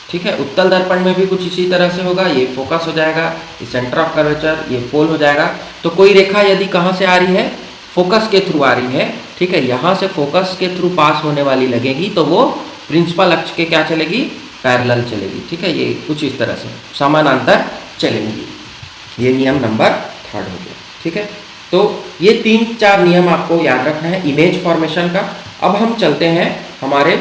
ठीक है। उत्तल दर्पण में भी कुछ इसी तरह से होगा, ये फोकस हो जाएगा, ये सेंटर ऑफ कर्वेचर, ये पोल हो जाएगा। तो कोई रेखा यदि कहाँ से आ रही है, फोकस के थ्रू आ रही है, ठीक है, यहाँ से फोकस के थ्रू पास होने वाली लगेगी तो वो प्रिंसिपल अक्ष के क्या चलेगी, पैरेलल चलेगी, ठीक है। ये कुछ इस तरह से समानांतर चलेंगी। ये नियम नंबर 3 हो गया, ठीक है। तो ये 3-4 नियम आपको याद रखना है इमेज फॉर्मेशन का। अब हम चलते हैं हमारे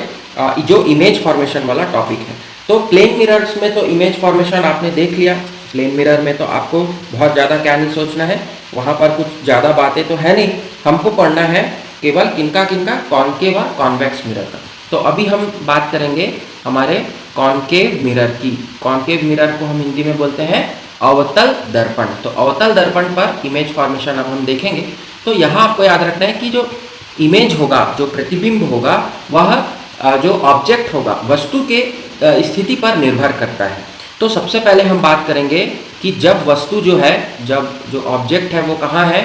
जो इमेज फॉर्मेशन वाला टॉपिक है। तो प्लेन मिरर्स में तो इमेज फॉर्मेशन आपने देख लिया। प्लेन मिरर में तो आपको बहुत ज़्यादा क्या नहीं सोचना है, वहाँ पर कुछ ज़्यादा बातें तो है नहीं, हमको पढ़ना है केवल किनका किनका, कॉनकेव और कॉन्वेक्स मिरर का। तो अभी हम बात करेंगे हमारे कॉनकेव मिरर की। कॉनकेव मिरर को हम हिंदी में बोलते हैं अवतल दर्पण। तो अवतल दर्पण पर इमेज फॉर्मेशन अब हम देखेंगे। तो यहाँ आपको याद रखना है कि जो इमेज होगा, जो प्रतिबिंब होगा, वह जो ऑब्जेक्ट होगा, वस्तु के स्थिति पर निर्भर करता है। तो सबसे पहले हम बात करेंगे कि जब वस्तु जो है, जब जो ऑब्जेक्ट है वो कहाँ है,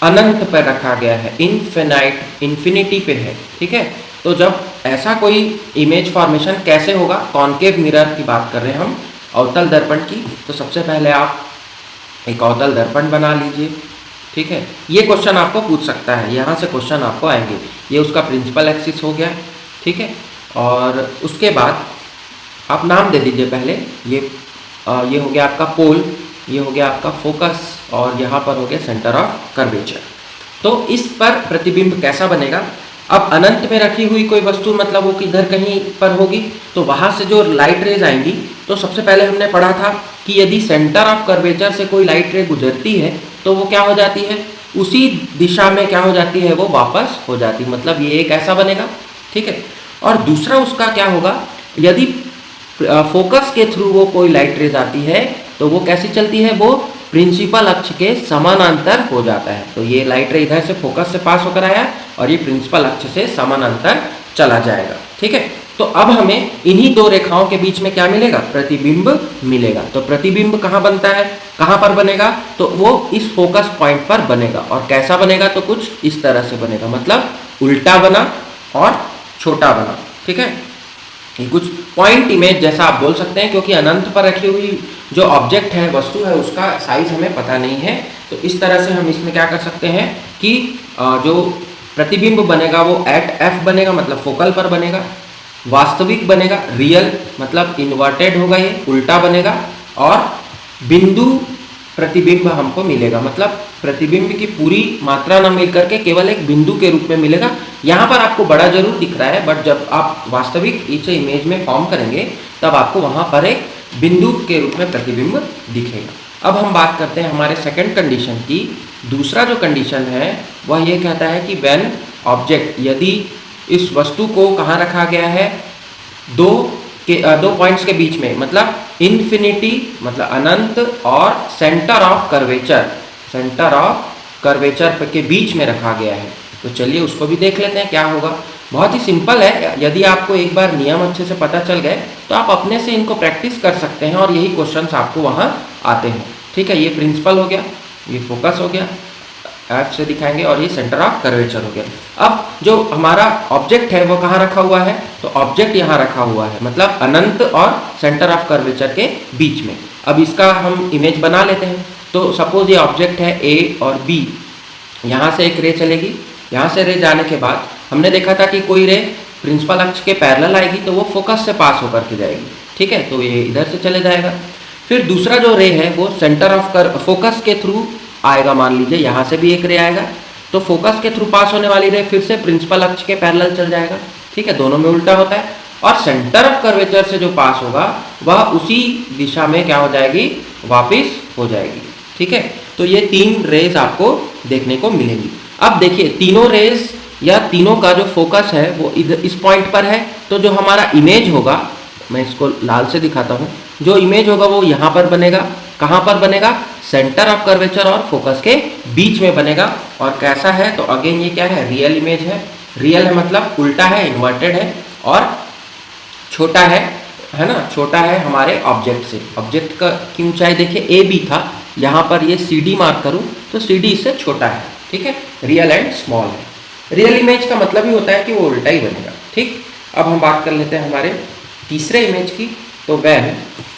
अनंत पर रखा गया है, इन्फिनिटी पे है, ठीक है। तो जब ऐसा कोई इमेज फॉर्मेशन कैसे होगा, कॉनकेव मिरर की बात कर रहे हैं हम, अवतल दर्पण की। तो सबसे पहले आप एक अवतल दर्पण बना लीजिए, ठीक है। ये क्वेश्चन आपको पूछ सकता है, यहाँ से क्वेश्चन आपको आएंगे। ये उसका प्रिंसिपल एक्सिस हो गया, ठीक है। और उसके बाद आप नाम दे दीजिए पहले, ये हो गया आपका पोल, ये हो गया आपका फोकस और यहाँ पर हो गया सेंटर ऑफ कर्वेचर। तो इस पर प्रतिबिंब कैसा बनेगा। अब अनंत में रखी हुई कोई वस्तु, मतलब वो किधर कहीं पर होगी, तो वहाँ से जो लाइट रेज आएंगी, तो सबसे पहले हमने पढ़ा था कि यदि सेंटर ऑफ कर्वेचर से कोई लाइट रे गुजरती है तो वो क्या हो जाती है, उसी दिशा में क्या हो जाती है, वो वापस हो जाती है। मतलब ये एक ऐसा बनेगा, ठीक है। और दूसरा उसका क्या होगा, यदि फोकस के थ्रू वो कोई लाइट रेज आती है तो वो कैसी चलती है, वो प्रिंसिपल अक्ष के समानांतर हो जाता है। तो ये लाइट रे इधर से फोकस से पास होकर आया और ये प्रिंसिपल अक्ष से समानांतर चला जाएगा, ठीक है। तो अब हमें इन्हीं दो रेखाओं के बीच में क्या मिलेगा, प्रतिबिंब मिलेगा। तो प्रतिबिंब कहाँ बनता है, कहाँ पर बनेगा, तो वो इस फोकस पॉइंट पर बनेगा। और कैसा बनेगा, तो कुछ इस तरह से बनेगा, मतलब उल्टा बना और छोटा बना, ठीक है। ये कुछ पॉइंट इमेज जैसा आप बोल सकते हैं, क्योंकि अनंत पर रखी हुई जो ऑब्जेक्ट है, वस्तु है, उसका साइज हमें पता नहीं है। तो इस तरह से हम इसमें क्या कर सकते हैं कि जो प्रतिबिंब बनेगा वो एट एफ बनेगा, मतलब फोकल पर बनेगा। वास्तविक बनेगा, रियल, मतलब इन्वर्टेड होगा, ये उल्टा बनेगा। और बिंदु प्रतिबिंब हमको मिलेगा, मतलब प्रतिबिंब की पूरी मात्रा न मिल करके केवल एक बिंदु के रूप में मिलेगा। यहाँ पर आपको बड़ा जरूर दिख रहा है, बट जब आप वास्तविक इसे इमेज में फॉर्म करेंगे तब आपको वहाँ पर एक बिंदु के रूप में प्रतिबिंब दिखेगा। अब हम बात करते हैं हमारे सेकंड कंडीशन की। दूसरा जो कंडीशन है वह ये कहता है कि व्हेन ऑब्जेक्ट, यदि इस वस्तु को कहाँ रखा गया है, दो पॉइंट्स के बीच में, मतलब इन्फिनिटी मतलब अनंत और सेंटर ऑफ कर्वेचर के बीच में रखा गया है। तो चलिए उसको भी देख लेते हैं क्या होगा। बहुत ही सिंपल है, यदि आपको एक बार नियम अच्छे से पता चल गए तो आप अपने से इनको प्रैक्टिस कर सकते हैं और यही क्वेश्चंस आपको वहाँ आते हैं, ठीक है। ये प्रिंसिपल हो गया, ये फोकस हो गया, एफ से दिखाएंगे, और ये सेंटर ऑफ कर्वेचर हो गया। अब जो हमारा ऑब्जेक्ट है वो कहाँ रखा हुआ है, तो ऑब्जेक्ट यहाँ रखा हुआ है, मतलब अनंत और सेंटर ऑफ कर्वेचर के बीच में। अब इसका हम इमेज बना लेते हैं। तो सपोज ये ऑब्जेक्ट है ए और बी, यहाँ से एक रे चलेगी, यहाँ से रे जाने के बाद हमने देखा था कि कोई रे प्रिंसिपल अक्ष के पैरेलल आएगी तो वो फोकस से पास होकर के जाएगी, ठीक है। तो ये इधर से चले जाएगा। फिर दूसरा जो रे है वो सेंटर ऑफ फोकस के थ्रू आएगा। मान लीजिए यहाँ से भी एक रे आएगा, तो फोकस के थ्रू पास होने वाली रे फिर से प्रिंसिपल अक्ष के पैरेलल चल जाएगा, ठीक है। दोनों में उल्टा होता है। और सेंटर ऑफ कर्वेचर से जो पास होगा वह उसी दिशा में क्या हो जाएगी, वापिस हो जाएगी, ठीक है। तो ये 3 रेज आपको देखने को मिलेंगी। अब देखिए तीनों रेज या तीनों का जो फोकस है वो इधर इस पॉइंट पर है, तो जो हमारा इमेज होगा, मैं इसको लाल से दिखाता हूँ, जो इमेज होगा वो यहाँ पर बनेगा। कहाँ पर बनेगा? सेंटर ऑफ कर्वेचर और फोकस के बीच में बनेगा। और कैसा है? तो अगेन ये क्या है? रियल इमेज है। रियल है मतलब उल्टा है, इन्वर्टेड है, और छोटा है ना, छोटा है हमारे ऑब्जेक्ट से। ऑब्जेक्ट का की ऊंचाई देखिए ए बी था, यहाँ पर ये सी डी मार्क करूँ तो सी डी इससे छोटा है। ठीक है, रियल एंड स्मॉल है। रियल इमेज का मतलब ही होता है कि वो उल्टा ही बनेगा। ठीक, अब हम बात कर लेते हैं हमारे तीसरे इमेज की। तो वह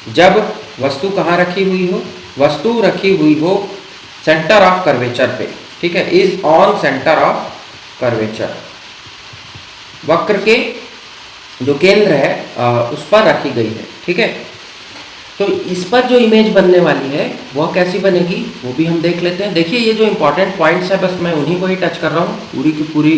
जब वस्तु कहाँ रखी हुई हो? वस्तु रखी हुई हो सेंटर ऑफ कर्वेचर पे। ठीक है, is on centre of curvature, वक्र के जो केंद्र है उस पर रखी गई है। ठीक है, तो इस पर जो इमेज बनने वाली है वह कैसी बनेगी वो भी हम देख लेते हैं। देखिए ये जो इंपॉर्टेंट पॉइंट्स है बस मैं उन्हीं को ही टच कर रहा हूँ, पूरी की पूरी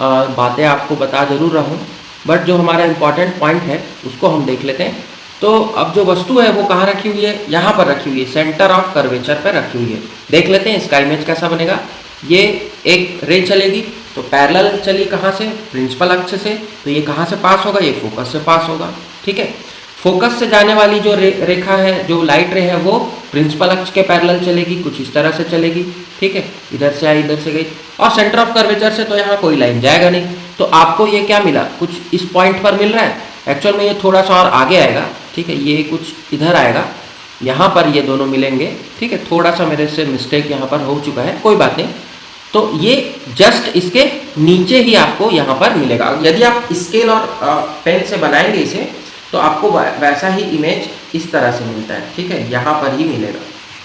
बातें आपको बता जरूर रहा हूँ, बट जो हमारा इंपॉर्टेंट पॉइंट है उसको हम देख लेते हैं। तो अब जो वस्तु है वो कहाँ रखी हुई है? यहाँ पर रखी हुई है, सेंटर ऑफ कर्वेचर पर रखी हुई है। देख लेते हैं इसका इमेज कैसा बनेगा। ये एक रे चलेगी तो पैरेलल चली कहाँ से? प्रिंसिपल अक्ष से। तो ये कहाँ से पास होगा? ये फोकस से पास होगा। ठीक है, फोकस से जाने वाली जो रेखा है, जो लाइट रे है, वो प्रिंसिपल अक्ष के पैरेलल चलेगी, कुछ इस तरह से चलेगी। ठीक है, इधर से आई इधर से गई, और सेंटर ऑफ कर्वेचर से तो यहाँ कोई लाइन जाएगा नहीं। तो आपको ये क्या मिला? कुछ इस पॉइंट पर मिल रहा है। एक्चुअल में ये थोड़ा सा और आगे आएगा। ठीक है, ये कुछ इधर आएगा, यहाँ पर ये दोनों मिलेंगे। ठीक है, थोड़ा सा मेरे से मिस्टेक यहाँ पर हो चुका है, कोई बात नहीं। तो ये जस्ट इसके नीचे ही आपको यहाँ पर मिलेगा। यदि आप स्केल और पेन से बनाएंगे इसे तो आपको वैसा ही इमेज इस तरह से मिलता है। ठीक है, यहाँ पर ही मिलेगा।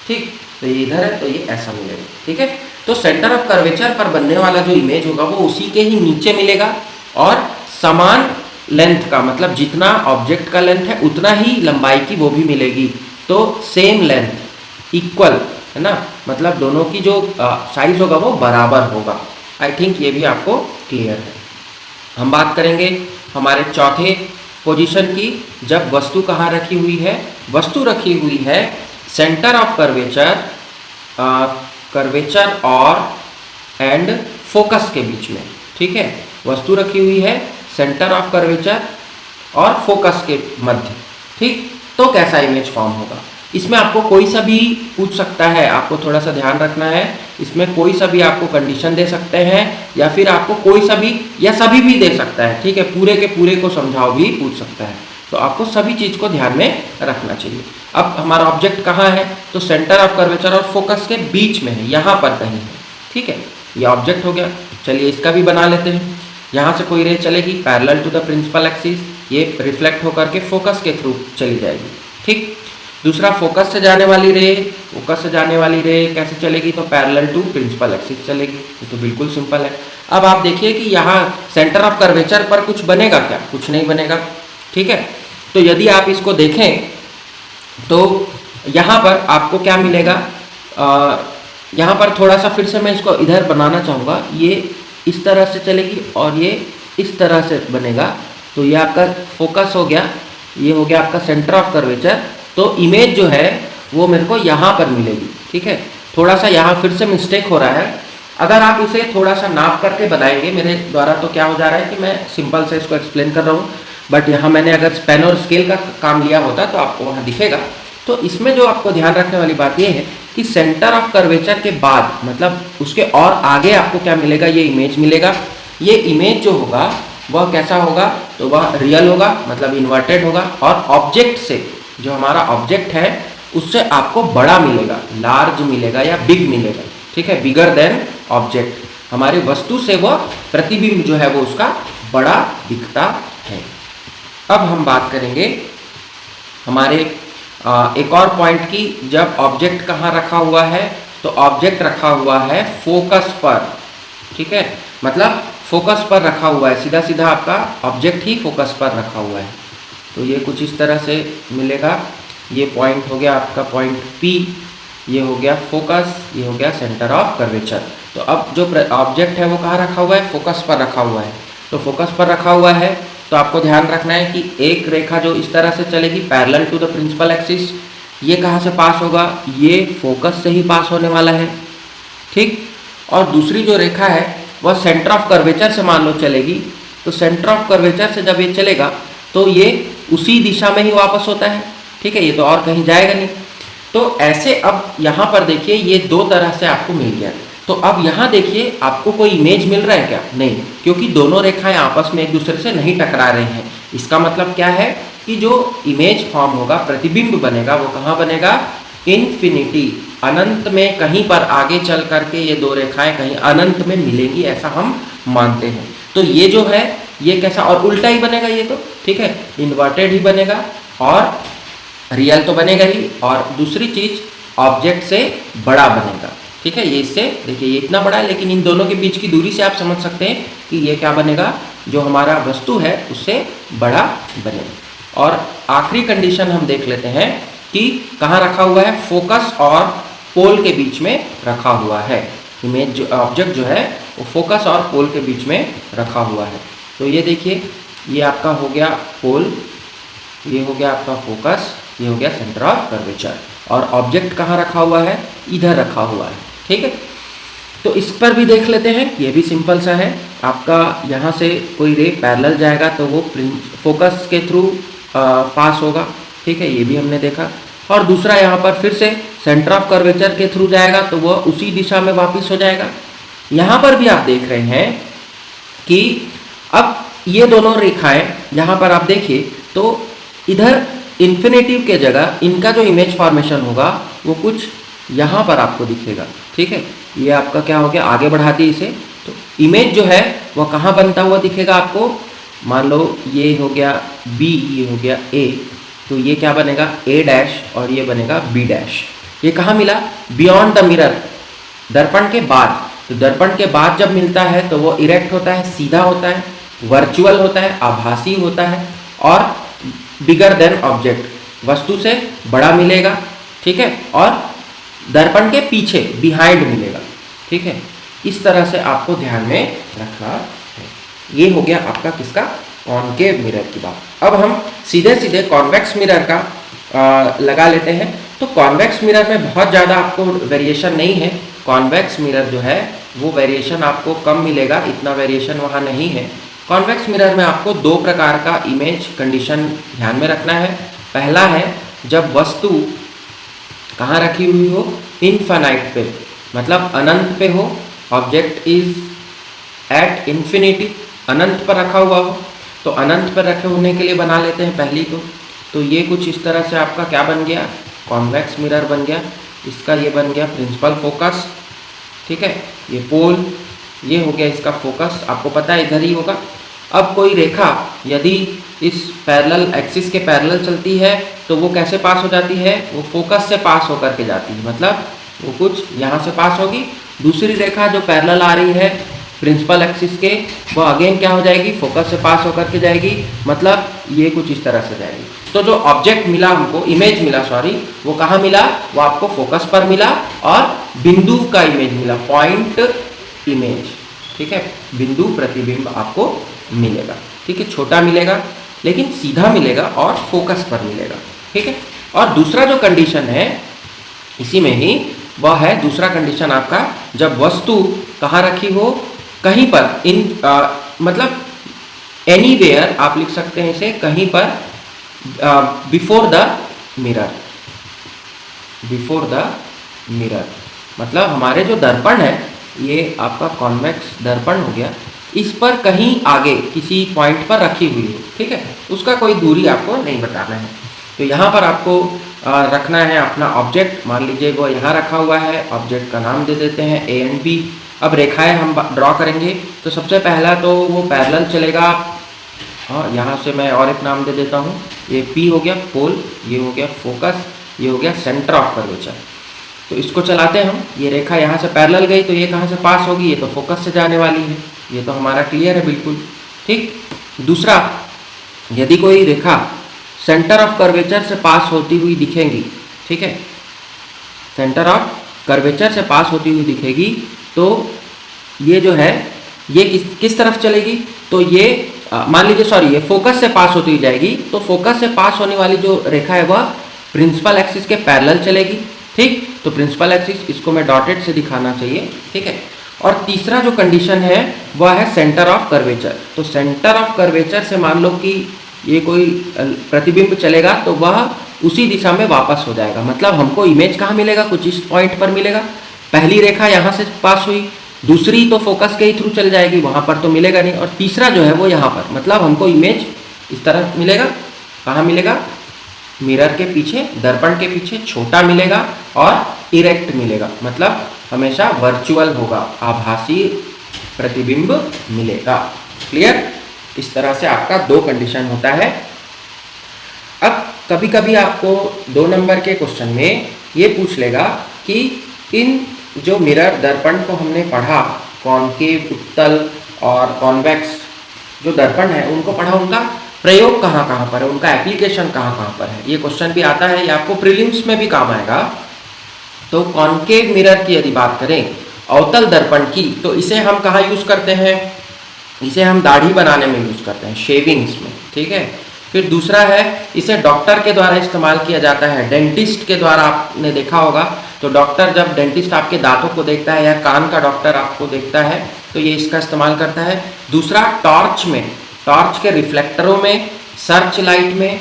ठीक, तो ये इधर है तो ये ऐसा मिलेगा। ठीक है, तो सेंटर ऑफ कर्वेचर पर बनने वाला जो इमेज होगा वो उसी के ही नीचे मिलेगा, और समान लेंथ का, मतलब जितना ऑब्जेक्ट का लेंथ है उतना ही लंबाई की वो भी मिलेगी। तो सेम लेंथ, इक्वल, है ना, मतलब दोनों की जो साइज होगा वो बराबर होगा। आई थिंक ये भी आपको क्लियर है। हम बात करेंगे हमारे चौथे पोजीशन की। जब वस्तु कहाँ रखी हुई है? वस्तु रखी हुई है सेंटर ऑफ कर्वेचर, कर्वेचर और एंड फोकस के बीच में। ठीक है, वस्तु रखी हुई है सेंटर ऑफ कर्वेचर और फोकस के मध्य। ठीक, तो कैसा इमेज फॉर्म होगा? इसमें आपको कोई सा भी पूछ सकता है, आपको थोड़ा सा ध्यान रखना है। इसमें कोई सा भी आपको कंडीशन दे सकते हैं, या फिर आपको कोई सा भी या सभी भी दे सकता है। ठीक है, पूरे के पूरे को समझाओ भी पूछ सकता है। तो आपको सभी चीज़ को ध्यान में रखना चाहिए। अब हमारा ऑब्जेक्ट कहाँ है? तो सेंटर ऑफ कर्वेचर और फोकस के बीच में है, यहाँ पर कहीं है। ठीक है, ये ऑब्जेक्ट हो गया। चलिए इसका भी बना लेते हैं। यहाँ से कोई रे चलेगी parallel to the principal axis, ये रिफ्लेक्ट होकर के फोकस के थ्रू चली जाएगी। ठीक, दूसरा फोकस से जाने वाली रे, फोकस से जाने वाली रे कैसे चलेगी? तो पैरेलल टू प्रिंसिपल एक्सिस चलेगी। ये तो बिल्कुल सिंपल है। अब आप देखिए कि यहाँ सेंटर ऑफ कर्वेचर पर कुछ बनेगा क्या? कुछ नहीं बनेगा। ठीक है, तो यदि आप इसको देखें तो यहाँ पर आपको क्या मिलेगा? यहाँ पर थोड़ा सा फिर से मैं इसको इधर बनाना चाहूँगा। ये इस तरह से चलेगी और ये इस तरह से बनेगा। तो ये आपका फोकस हो गया, ये हो गया आपका सेंटर ऑफ कर्वेचर। तो इमेज जो है वो मेरे को यहाँ पर मिलेगी। ठीक है, थोड़ा सा यहाँ फिर से मिस्टेक हो रहा है। अगर आप इसे थोड़ा सा नाप करके बनाएंगे मेरे द्वारा, तो क्या हो जा रहा है कि मैं सिंपल से इसको एक्सप्लेन कर रहा हूँ, बट यहाँ मैंने अगर पेन और स्केल का काम लिया होता तो आपको वहाँ दिखेगा। तो इसमें जो आपको ध्यान रखने वाली बात ये है कि सेंटर ऑफ कर्वेचर के बाद, मतलब उसके और आगे आपको क्या मिलेगा? ये इमेज मिलेगा। ये इमेज जो होगा वह कैसा होगा? तो वह रियल होगा, मतलब इन्वर्टेड होगा, और ऑब्जेक्ट से, जो हमारा ऑब्जेक्ट है उससे आपको बड़ा मिलेगा, लार्ज मिलेगा या बिग मिलेगा। ठीक है, बिगर देन ऑब्जेक्ट। हमारी वस्तु से वह प्रतिबिंब जो है वो उसका बड़ा दिखता है। अब हम बात करेंगे हमारे एक और पॉइंट की। जब ऑब्जेक्ट कहाँ रखा हुआ है? तो ऑब्जेक्ट रखा हुआ है फोकस पर। ठीक है, मतलब फोकस पर रखा हुआ है, सीधा सीधा आपका ऑब्जेक्ट ही फोकस पर रखा हुआ है। तो ये कुछ इस तरह से मिलेगा। ये पॉइंट हो गया आपका पॉइंट P, ये हो गया फोकस, ये हो गया सेंटर ऑफ कर्वेचर। तो अब जो ऑब्जेक्ट है वो कहाँ रखा हुआ है? फोकस पर रखा हुआ है। तो फोकस पर रखा हुआ है तो आपको ध्यान रखना है कि एक रेखा जो इस तरह से चलेगी parallel to the principal axis, ये कहाँ से पास होगा? ये फोकस से ही पास होने वाला है। ठीक, और दूसरी जो रेखा है वह सेंटर ऑफ कर्वेचर से मान लो चलेगी, तो सेंटर ऑफ कर्वेचर से जब ये चलेगा तो ये उसी दिशा में ही वापस होता है, ठीक है, ये तो और कहीं जाएगा नहीं। तो ऐसे अब यहाँ पर देखिए ये दो तरह से आपको मिल गया। तो अब यहाँ देखिए आपको कोई इमेज मिल रहा है क्या? नहीं, क्योंकि दोनों रेखाएं आपस में एक दूसरे से नहीं टकरा रही हैं। इसका मतलब क्या है कि जो इमेज फॉर्म होगा, प्रतिबिंब बनेगा, वो कहाँ बनेगा? इन्फिनिटी, अनंत में कहीं पर आगे चल करके ये दो रेखाएं कहीं अनंत में मिलेंगी, ऐसा हम मानते हैं। तो ये जो है ये कैसा, और उल्टा ही बनेगा ये तो, ठीक है, इन्वर्टेड ही बनेगा और रियल तो बनेगा ही, और दूसरी चीज ऑब्जेक्ट से बड़ा बनेगा, ठीक है। ये इससे देखिए ये इतना बड़ा है, लेकिन इन दोनों के बीच की दूरी से आप समझ सकते हैं कि ये क्या बनेगा, जो हमारा वस्तु है उससे बड़ा बनेगा। और आखिरी कंडीशन हम देख लेते हैं कि कहाँ रखा हुआ है, फोकस और पोल के बीच में रखा हुआ है। इमेज जो ऑब्जेक्ट जो है वो फोकस और पोल के बीच में रखा हुआ है। तो ये देखिए ये आपका हो गया पोल, ये हो गया आपका फोकस, ये हो गया सेंटर ऑफ कर्वेचर, और ऑब्जेक्ट कहाँ रखा हुआ है? इधर रखा हुआ है, ठीक है। तो इस पर भी देख लेते हैं, ये भी सिंपल सा है। आपका यहाँ से कोई रे पैरेलल जाएगा तो वो फोकस के थ्रू पास होगा, ठीक है, ये भी हमने देखा। और दूसरा यहाँ पर फिर से सेंटर ऑफ कर्वेचर के थ्रू जाएगा तो वह उसी दिशा में वापस हो जाएगा। यहाँ पर भी आप देख रहे हैं कि अब ये दोनों रेखाएं यहाँ पर आप देखिए तो इधर इन्फिनेटिव के जगह इनका जो इमेज फॉर्मेशन होगा वो कुछ यहाँ पर आपको दिखेगा, ठीक है। ये आपका क्या हो गया, आगे बढ़ा दिए इसे, तो इमेज जो है वह कहाँ बनता हुआ दिखेगा आपको? मान लो ये हो गया B, ये हो गया A, तो ये क्या बनेगा? A डैश, और ये बनेगा B डैश। ये कहाँ मिला? बियॉन्ड द मिरर, दर्पण के बाद। तो दर्पण के बाद जब मिलता है तो वो इरेक्ट होता है, सीधा होता है, वर्चुअल होता है, आभासी होता है, और बिगर देन ऑब्जेक्ट, वस्तु से बड़ा मिलेगा, ठीक है, और दर्पण के पीछे बिहाइंड मिलेगा, ठीक है। इस तरह से आपको ध्यान में रखना है। ये हो गया आपका किसका? कॉनकेव मिरर की बात। अब हम सीधे सीधे कॉन्वेक्स मिरर का लगा लेते हैं। तो कॉन्वेक्स मिरर में बहुत ज़्यादा आपको वेरिएशन नहीं है। कॉन्वेक्स मिरर जो है वो वेरिएशन आपको कम मिलेगा, इतना वेरिएशन वहाँ नहीं है। कॉन्वेक्स मिरर में आपको दो प्रकार का इमेज कंडीशन ध्यान में रखना है। पहला है जब वस्तु कहाँ रखी हुई हो? इनफाइनाइट पे, मतलब अनंत पे हो, ऑब्जेक्ट इज एट इन्फिनिटी, अनंत पर रखा हुआ हो। तो अनंत पर रखे होने के लिए बना लेते हैं पहली तो ये कुछ इस तरह से आपका क्या बन गया? कॉन्वेक्स मिरर बन गया। इसका ये बन गया प्रिंसिपल फोकस, ठीक है, ये पोल, ये हो गया इसका फोकस, आपको पता है इधर ही होगा। अब कोई रेखा यदि इस पैरेलल एक्सिस के पैरेलल चलती है तो वो कैसे पास हो जाती है? वो फोकस से पास होकर के जाती है, मतलब वो कुछ यहाँ से पास होगी। दूसरी रेखा जो पैरेलल आ रही है प्रिंसिपल एक्सिस के, वो अगेन क्या हो जाएगी? फोकस से पास होकर के जाएगी, मतलब ये कुछ इस तरह से जाएगी। तो जो ऑब्जेक्ट मिला हमको, इमेज मिला सॉरी, वो कहाँ मिला? वो आपको फोकस पर मिला और बिंदु का इमेज मिला, पॉइंट इमेज, ठीक है, बिंदु प्रतिबिंब आपको मिलेगा, ठीक है, छोटा मिलेगा लेकिन सीधा मिलेगा और फोकस पर मिलेगा, ठीक है। और दूसरा जो कंडीशन है इसी में ही वह है दूसरा कंडीशन आपका, जब वस्तु कहाँ रखी हो? कहीं पर, मतलब एनीवेयर आप लिख सकते हैं इसे, कहीं पर before the mirror, before the mirror, मतलब हमारे जो दर्पण है ये आपका कॉन्वेक्स दर्पण हो गया, इस पर कहीं आगे किसी पॉइंट पर रखी हुई है, ठीक है, उसका कोई दूरी आपको नहीं बताना है। तो यहाँ पर आपको रखना है अपना ऑब्जेक्ट, मान लीजिए वो यहाँ रखा हुआ है, ऑब्जेक्ट का नाम दे देते हैं A एंड B। अब रेखाएं हम ड्रॉ करेंगे तो सबसे पहला तो वो पैरेलल चलेगा, हाँ, यहाँ से मैं और एक नाम दे देता हूँ, ये P हो गया पोल, ये हो गया फोकस, ये हो गया सेंटर ऑफ कर्वेचर। तो इसको चलाते हैं हम, ये रेखा यहाँ से पैरेलल गई तो ये कहाँ से पास होगी? ये तो फोकस से जाने वाली है, ये तो हमारा क्लियर है बिल्कुल, ठीक। दूसरा, यदि कोई रेखा सेंटर ऑफ कर्वेचर से पास होती हुई दिखेगी, ठीक है, सेंटर ऑफ कर्वेचर से पास होती हुई दिखेगी तो ये जो है ये किस तरफ चलेगी? तो ये मान लीजिए सॉरी, ये फोकस से पास होती जाएगी, तो फोकस से पास होने वाली जो रेखा है वह प्रिंसिपल एक्सिस के पैरेलल चलेगी, ठीक। तो प्रिंसिपल एक्सिस, इसको मैं डॉटेड से दिखाना चाहिए, ठीक है। और तीसरा जो कंडीशन है वह है सेंटर ऑफ कर्वेचर। तो सेंटर ऑफ कर्वेचर से मान लो कि ये कोई प्रतिबिंब चलेगा तो वह उसी दिशा में वापस हो जाएगा। मतलब हमको इमेज कहाँ मिलेगा, कुछ इस पॉइंट पर मिलेगा। पहली रेखा यहाँ से पास हुई, दूसरी तो फोकस के ही थ्रू चल जाएगी, वहाँ पर तो मिलेगा नहीं, और तीसरा जो है वो यहाँ पर, मतलब हमको इमेज इस तरह मिलेगा। कहाँ मिलेगा, मिरर के पीछे, दर्पण के पीछे छोटा मिलेगा और इरेक्ट मिलेगा, मतलब हमेशा वर्चुअल होगा, आभासी प्रतिबिंब मिलेगा। क्लियर? इस तरह से आपका 2 कंडीशन होता है। अब कभी कभी आपको 2 नंबर के क्वेश्चन में ये पूछ लेगा कि इन जो मिरर दर्पण को हमने पढ़ा, कॉनकेव, उत्तल और कॉन्वेक्स जो दर्पण है उनको पढ़ा, उनका प्रयोग कहाँ कहाँ पर है, उनका एप्लीकेशन कहाँ कहाँ पर है। ये क्वेश्चन भी आता है, ये आपको प्रीलिम्स में भी काम आएगा। तो कॉनकेव मिरर की यदि बात करें, अवतल दर्पण की, तो इसे हम कहाँ यूज़ करते हैं, इसे हम दाढ़ी बनाने में यूज़ करते हैं, शेविंग्स में, ठीक है। फिर दूसरा है, इसे डॉक्टर के द्वारा इस्तेमाल किया जाता है, डेंटिस्ट के द्वारा, आपने देखा होगा। तो डॉक्टर, जब डेंटिस्ट आपके दांतों को देखता है या कान का डॉक्टर आपको देखता है तो ये इसका इस्तेमाल करता है। दूसरा, टॉर्च में, टॉर्च के रिफ्लेक्टरों में, सर्च लाइट में,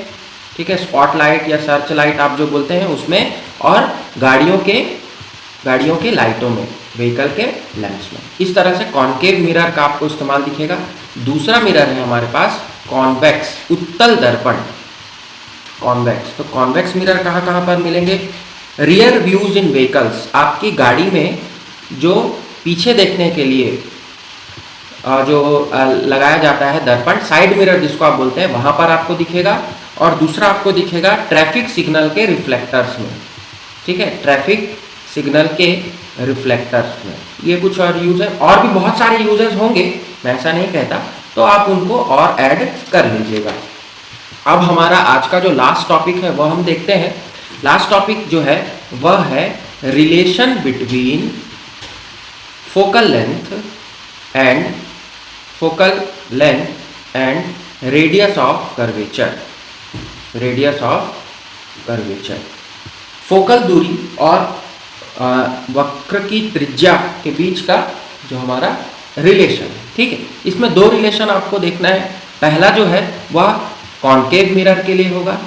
ठीक है, स्पॉट लाइट या सर्च लाइट आप जो बोलते हैं उसमें, और गाड़ियों के लाइटों में, व्हीकल के लैंप्स में। इस तरह से कॉनकेव मिरर का आपको इस्तेमाल दिखेगा। दूसरा मिरर है हमारे पास कॉन्वेक्स, उत्तल दर्पण, कॉन्वेक्स। तो कॉन्वेक्स मिरर कहाँ कहाँ पर मिलेंगे, रियर व्यूज इन व्हीकल्स, आपकी गाड़ी में जो पीछे देखने के लिए जो लगाया जाता है दर्पण, साइड मिरर जिसको आप बोलते हैं, वहाँ पर आपको दिखेगा। और दूसरा आपको दिखेगा ट्रैफिक सिग्नल के रिफ्लेक्टर्स में, ठीक है, ट्रैफिक सिग्नल के रिफ्लेक्टर्स में। ये कुछ और यूज है, और भी बहुत सारे यूजेस होंगे, मैं ऐसा नहीं कहता, तो आप उनको और ऐड कर लीजिएगा। अब हमारा आज का जो लास्ट टॉपिक है वह हम देखते हैं। लास्ट टॉपिक जो है वह है relation between focal length and radius of curvature. Radius of curvature, focal दूरी और वक्र की त्रिज्या के बीच का जो हमारा रिलेशन है, ठीक है। इसमें 2 रिलेशन आपको देखना है। पहला जो है वह कॉनकेव मिरर के लिए होगा,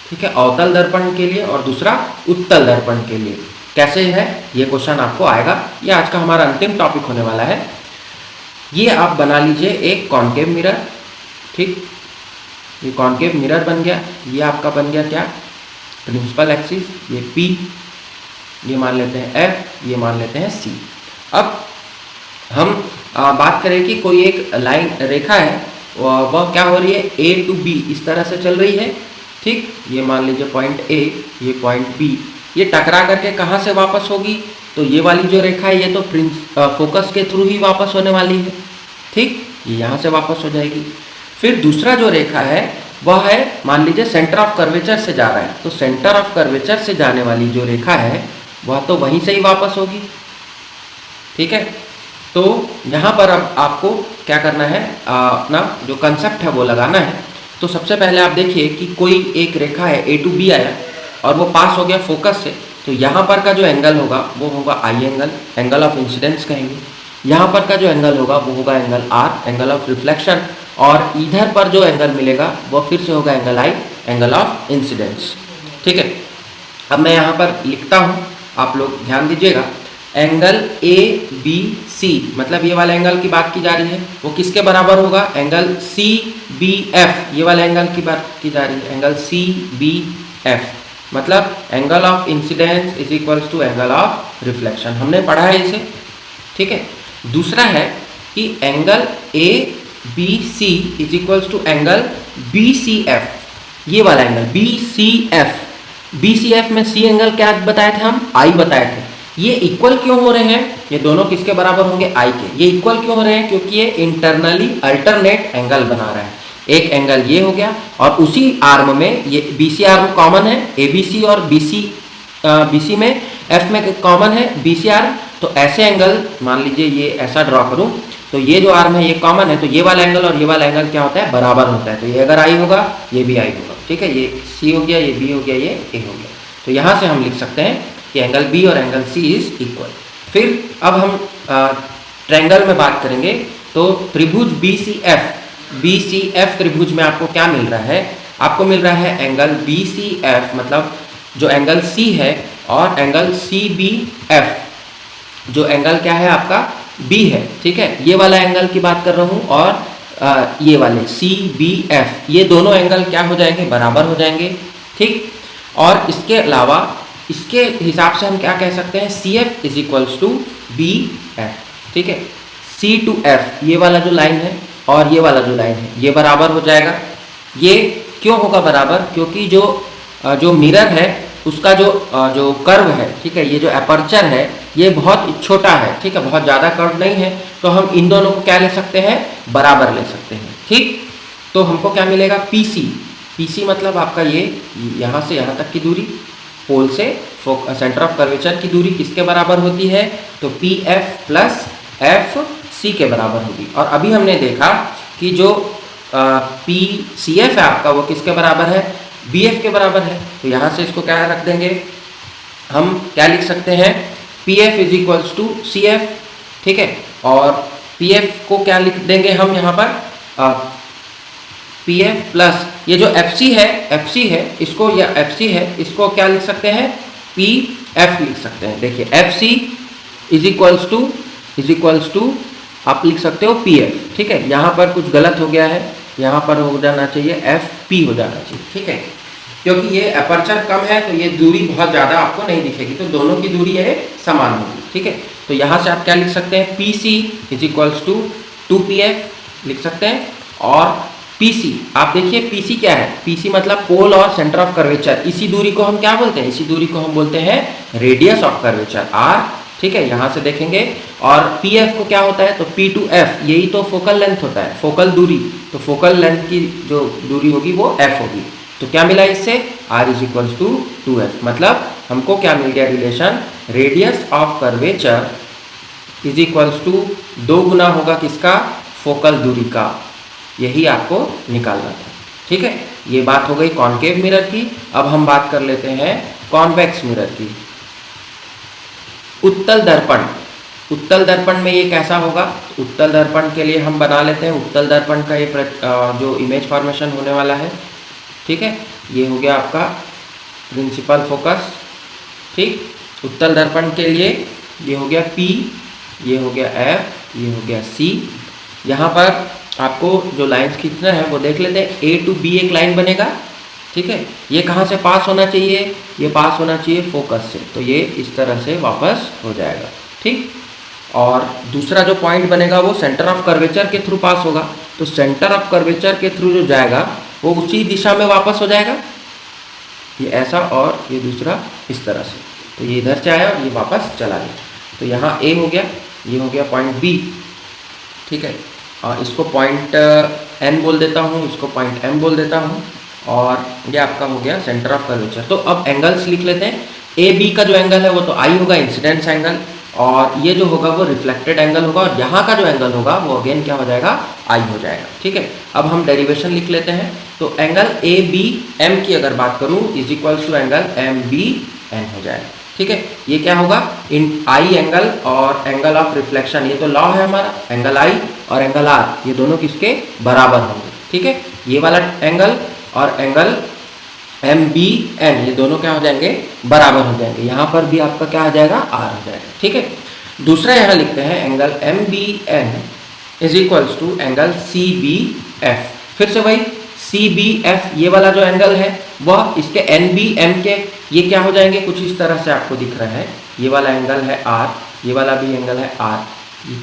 ठीक है, अवतल दर्पण के लिए, और दूसरा उत्तल दर्पण के लिए। कैसे है ये क्वेश्चन आपको आएगा, ये आज का हमारा अंतिम टॉपिक होने वाला है। ये आप बना लीजिए एक कॉनकेव मिरर, ठीक, ये कॉनकेव मिरर बन गया। ये आपका बन गया क्या, प्रिंसिपल एक्सिस, ये P, ये मान लेते हैं F, ये मान लेते हैं C। अब हम बात करें कि कोई एक लाइन रेखा है, वह क्या हो रही है, A to B इस तरह से चल रही है, ठीक। ये मान लीजिए पॉइंट A, ये पॉइंट B, ये टकरा करके कहाँ से वापस होगी, तो ये वाली जो रेखा है ये तो फोकस के थ्रू ही वापस होने वाली है, ठीक, ये यहाँ से वापस हो जाएगी। फिर दूसरा जो रेखा है वह है, मान लीजिए सेंटर ऑफ कर्वेचर से जा रहा है, तो सेंटर ऑफ कर्वेचर से जाने वाली जो रेखा है वह तो वहीं से ही वापस होगी, ठीक है। तो यहाँ पर अब आपको क्या करना है, अपना जो कंसेप्ट है वो लगाना है। तो सबसे पहले आप देखिए कि कोई एक रेखा है, A to B आया और वो पास हो गया फोकस से, तो यहाँ पर का जो एंगल होगा वो होगा आई एंगल, एंगल ऑफ इंसिडेंस कहेंगे। यहाँ पर का जो एंगल होगा वो होगा angle R, angle of reflection, और इधर पर जो एंगल मिलेगा वो फिर से होगा angle I, angle of incidence, ठीक है। अब मैं यहाँ पर लिखता हूँ, आप लोग ध्यान दीजिएगा। एंगल ABC, मतलब ये वाला एंगल की बात की जा रही है, वो किसके बराबर होगा, एंगल CBF, ये वाला एंगल की बात की जा रही है, एंगल CBF, मतलब angle of incidence is equals to angle of reflection. हमने पढ़ा है इसे, ठीक है। दूसरा है कि angle ABC is equals to angle BCF, ये वाला एंगल BCF में C एंगल क्या बताए थे हम, I बताए थे। ये इक्वल क्यों हो रहे हैं, ये दोनों किसके बराबर होंगे, I के। ये इक्वल क्यों हो रहे हैं, क्योंकि ये इंटरनली अल्टरनेट एंगल बना रहा है। एक एंगल ये हो गया, और उसी आर्म में ये BC आर्म कॉमन है, ABC और BC में F में कॉमन है BC आर्म। तो ऐसे एंगल, मान लीजिए ये ऐसा ड्रॉ करूं, तो ये जो आर्म है ये कॉमन है, तो ये वाला एंगल और ये वाला एंगल क्या होता है, बराबर होता है। तो ये अगर I होगा ये भी I होगा, ठीक है। ये C हो गया, ये B हो गया, ये A हो गया। तो यहाँ से हम लिख सकते हैं कि एंगल B और एंगल C इज इक्वल। फिर अब हम ट्रायंगल में बात करेंगे तो त्रिभुज BCF त्रिभुज में आपको क्या मिल रहा है? आपको मिल रहा है एंगल BCF, मतलब जो एंगल C है, और एंगल CBF जो एंगल क्या है आपका B है, ठीक है। ये वाला एंगल की बात कर रहा हूँ, और ये वाले CBF, ये दोनों एंगल क्या हो जाएंगे? बराबर हो जाएंगे, ठीक। और इसके अलावा इसके हिसाब से हम क्या कह सकते हैं? CF is equals to BF, ठीक है। C to F ये वाला जो लाइन है और ये वाला जो लाइन है ये बराबर हो जाएगा। ये क्यों होगा बराबर? क्योंकि जो मिरर है उसका जो कर्व है, ठीक है, ये जो एपर्चर है ये बहुत छोटा है, ठीक है, बहुत ज़्यादा कर्व नहीं है, तो हम इन दोनों को क्या ले सकते हैं? बराबर ले सकते हैं, ठीक। तो हमको क्या मिलेगा? PC मतलब आपका ये यहाँ से यहाँ तक की दूरी, पोल से सेंटर ऑफ कर्वेचर की दूरी किसके बराबर होती है? तो PF प्लस FC के बराबर होगी। और अभी हमने देखा कि जो PCF है आपका वो किसके बराबर है? BF के बराबर है। तो यहाँ से इसको क्या रख देंगे? हम क्या लिख सकते हैं? PF is equals to CF, ठीक है। और PF को क्या लिख देंगे हम यहाँ पर? PF प्लस ये जो FC है इसको, या FC है इसको क्या लिख सकते हैं? PF लिख सकते हैं। देखिए FC इज इक्वल्स टू आप लिख सकते हो PF, ठीक है। यहाँ पर कुछ गलत हो गया है, यहाँ पर हो जाना चाहिए FP हो जाना चाहिए, ठीक है, क्योंकि ये अपर्चर कम है तो ये दूरी बहुत ज़्यादा आपको नहीं दिखेगी, तो दोनों की दूरी ये समान होगी, ठीक है। तो यहाँ से आप क्या लिख सकते हैं? PC is equals to 2PF लिख सकते हैं। और PC आप देखिए PC क्या है? PC मतलब पोल और सेंटर ऑफ कर्वेचर, इसी दूरी को हम क्या बोलते हैं? इसी दूरी को हम बोलते हैं रेडियस ऑफ कर्वेचर R, ठीक है, यहाँ से देखेंगे। और PF को क्या होता है? तो P to F, यही तो फोकल लेंथ होता है, फोकल दूरी। तो फोकल लेंथ की जो दूरी होगी वो F होगी। तो क्या मिला इससे? R is equals to 2F, मतलब हमको क्या मिल गया relation? Radius of curvature is equals to 2 गुना होगा किसका? फोकल दूरी का। यही आपको निकालना था, ठीक है। ये बात हो गई कॉनकेव मिरर की। अब हम बात कर लेते हैं कॉन्वेक्स मिरर की। उत्तल दर्पण में ये कैसा होगा? उत्तल दर्पण के लिए हम बना लेते हैं उत्तल दर्पण का ये जो इमेज फॉर्मेशन होने वाला है, ठीक है। ये हो गया आपका प्रिंसिपल फोकस, ठीक। उत्तल दर्पण के लिए ये हो गया P, ये हो गया F, ये हो गया C। यहाँ पर आपको जो लाइन्स खींचना है वो देख लेते हैं। A to B एक लाइन बनेगा, ठीक है। ये कहाँ से पास होना चाहिए? ये पास होना चाहिए फोकस से, तो ये इस तरह से वापस हो जाएगा, ठीक। और दूसरा जो पॉइंट बनेगा वो सेंटर ऑफ कर्वेचर के थ्रू पास होगा, तो सेंटर ऑफ कर्वेचर के थ्रू जो जाएगा वो उसी दिशा में वापस हो जाएगा, ये ऐसा, और ये दूसरा इस तरह से। तो ये इधर से आया और ये वापस चला गया। तो यहाँ A हो गया, ये हो गया पॉइंट B, ठीक है। और इसको पॉइंट N बोल देता हूँ, इसको पॉइंट M बोल देता हूँ, और ये आपका हो गया सेंटर ऑफ कर्वेचर। तो अब एंगल्स लिख लेते हैं। AB का जो एंगल है वो तो I होगा, इंसिडेंस एंगल, और ये जो होगा वो रिफ्लेक्टेड एंगल होगा, और यहाँ का जो एंगल होगा वो अगेन क्या हो जाएगा? I हो जाएगा, ठीक है। अब हम डेरिवेशन लिख लेते हैं। तो एंगल ABM की अगर बात करूँ is equals to angle MBN हो जाएगा, ठीक है। ये क्या होगा? इन I एंगल और एंगल ऑफ रिफ्लेक्शन, ये तो लॉ है हमारा, एंगल I और एंगल R ये दोनों किसके बराबर होंगे, ठीक है। ये वाला एंगल और एंगल MBN ये दोनों क्या हो जाएंगे? बराबर हो जाएंगे। यहाँ पर भी आपका क्या हो जाएगा? R हो जाएगा, ठीक है। दूसरा यहाँ लिखते हैं angle MBN is equals to angle CBF। फिर से वही CBF ये वाला जो एंगल है वह इसके NBM के ये क्या हो जाएंगे? कुछ इस तरह से आपको दिख रहा है। ये वाला एंगल है R, ये वाला भी एंगल है R,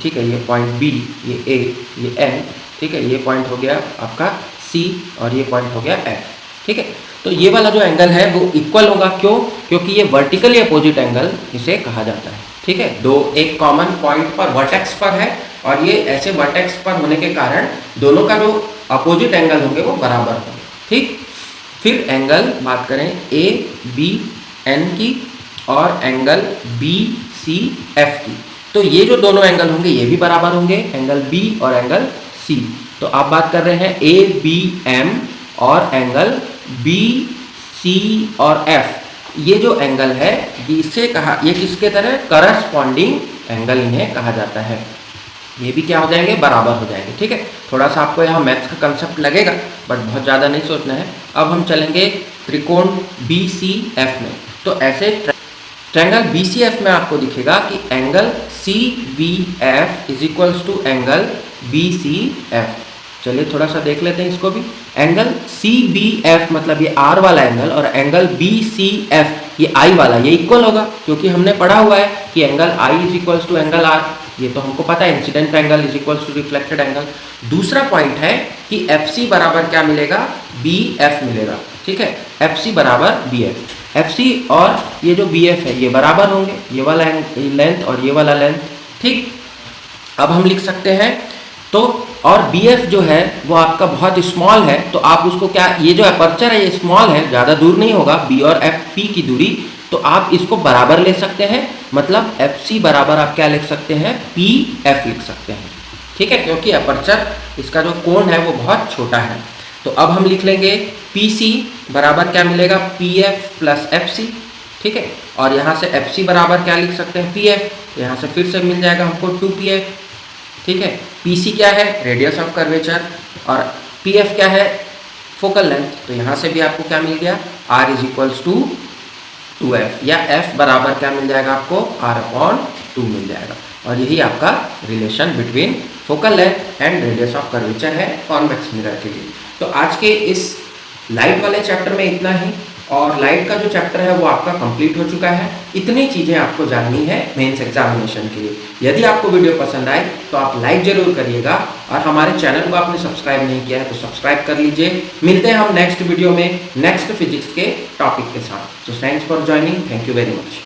ठीक है। ये पॉइंट B, ये A, ये N, ठीक है। ये पॉइंट हो गया आपका C और ये पॉइंट हो गया F, ठीक है। तो ये वाला जो एंगल है वो इक्वल होगा, क्यों? क्योंकि ये वर्टिकली अपोजिट एंगल इसे कहा जाता है, ठीक है। दो एक कॉमन पॉइंट पर वर्टेक्स पर है, और ये ऐसे वर्टेक्स पर होने के कारण दोनों का जो अपोजिट एंगल होंगे वो बराबर होंगे, ठीक। फिर एंगल बात करें ABN की और एंगल BCF की, तो ये जो दोनों एंगल होंगे ये भी बराबर होंगे, एंगल B और एंगल C। तो आप बात कर रहे हैं ABM और एंगल BC और F, ये जो एंगल है इसे कहा, ये किसके तरह करस्पॉन्डिंग एंगल इन्हें कहा जाता है। ये भी क्या हो जाएंगे, बराबर हो जाएंगे। ठीक है, थोड़ा सा आपको यहाँ मैथ्स का कंसेप्ट लगेगा बट बहुत ज़्यादा नहीं सोचना है। अब हम चलेंगे त्रिकोण BCF में। तो ऐसे ट्रायंगल BCF में आपको दिखेगा कि angle CBF is equals to angle BCF। चलिए थोड़ा सा देख लेते हैं इसको भी। एंगल CBF मतलब ये R वाला एंगल और एंगल BCF ये I वाला, ये इक्वल होगा क्योंकि हमने पढ़ा हुआ है कि angle I is equals to angle R। ये तो हमको पता है, incident angle is equals to reflected angle. दूसरा पॉइंट है कि FC बराबर क्या मिलेगा, BF मिलेगा। ठीक है, FC बराबर BF। FC और ये जो BF है ये बराबर होंगे, ये वाला लेंथ और ये वाला लेंथ। ठीक, अब हम लिख सकते हैं तो, और BF जो है वो आपका बहुत स्मॉल है तो आप उसको क्या, ये जो अपर्चर है ये स्मॉल है, ज़्यादा दूर नहीं होगा B और FP की दूरी, तो आप इसको बराबर ले सकते हैं। मतलब FC बराबर आप क्या लिख सकते हैं, PF लिख सकते हैं। ठीक है, क्योंकि अपर्चर इसका जो कोण है वो बहुत छोटा है। तो अब हम लिख लेंगे PC बराबर क्या मिलेगा, PF प्लस FC। ठीक है, और यहाँ से FC बराबर क्या लिख सकते हैं, PF। यहाँ से फिर से मिल जाएगा हमको 2PF। ठीक है, PC क्या है, रेडियस ऑफ कर्वेचर, और PF क्या है, फोकल लेंथ। तो यहाँ से भी आपको क्या मिल गया, R is equals to 2F, या F बराबर क्या मिल जाएगा आपको, R/2 मिल जाएगा। और यही आपका relation between focal length and radius of curvature है कॉन्वेक्स मिरर के लिए। तो आज के इस लाइट वाले चैप्टर में इतना ही, और लाइट का जो चैप्टर है वो आपका कंप्लीट हो चुका है। इतनी चीज़ें आपको जाननी है मेंस एग्जामिनेशन के लिए। यदि आपको वीडियो पसंद आए तो आप लाइक जरूर करिएगा, और हमारे चैनल को आपने सब्सक्राइब नहीं किया है तो सब्सक्राइब कर लीजिए। मिलते हैं हम नेक्स्ट वीडियो में नेक्स्ट फिजिक्स के टॉपिक के साथ। तो thanks for joining, thank you very much.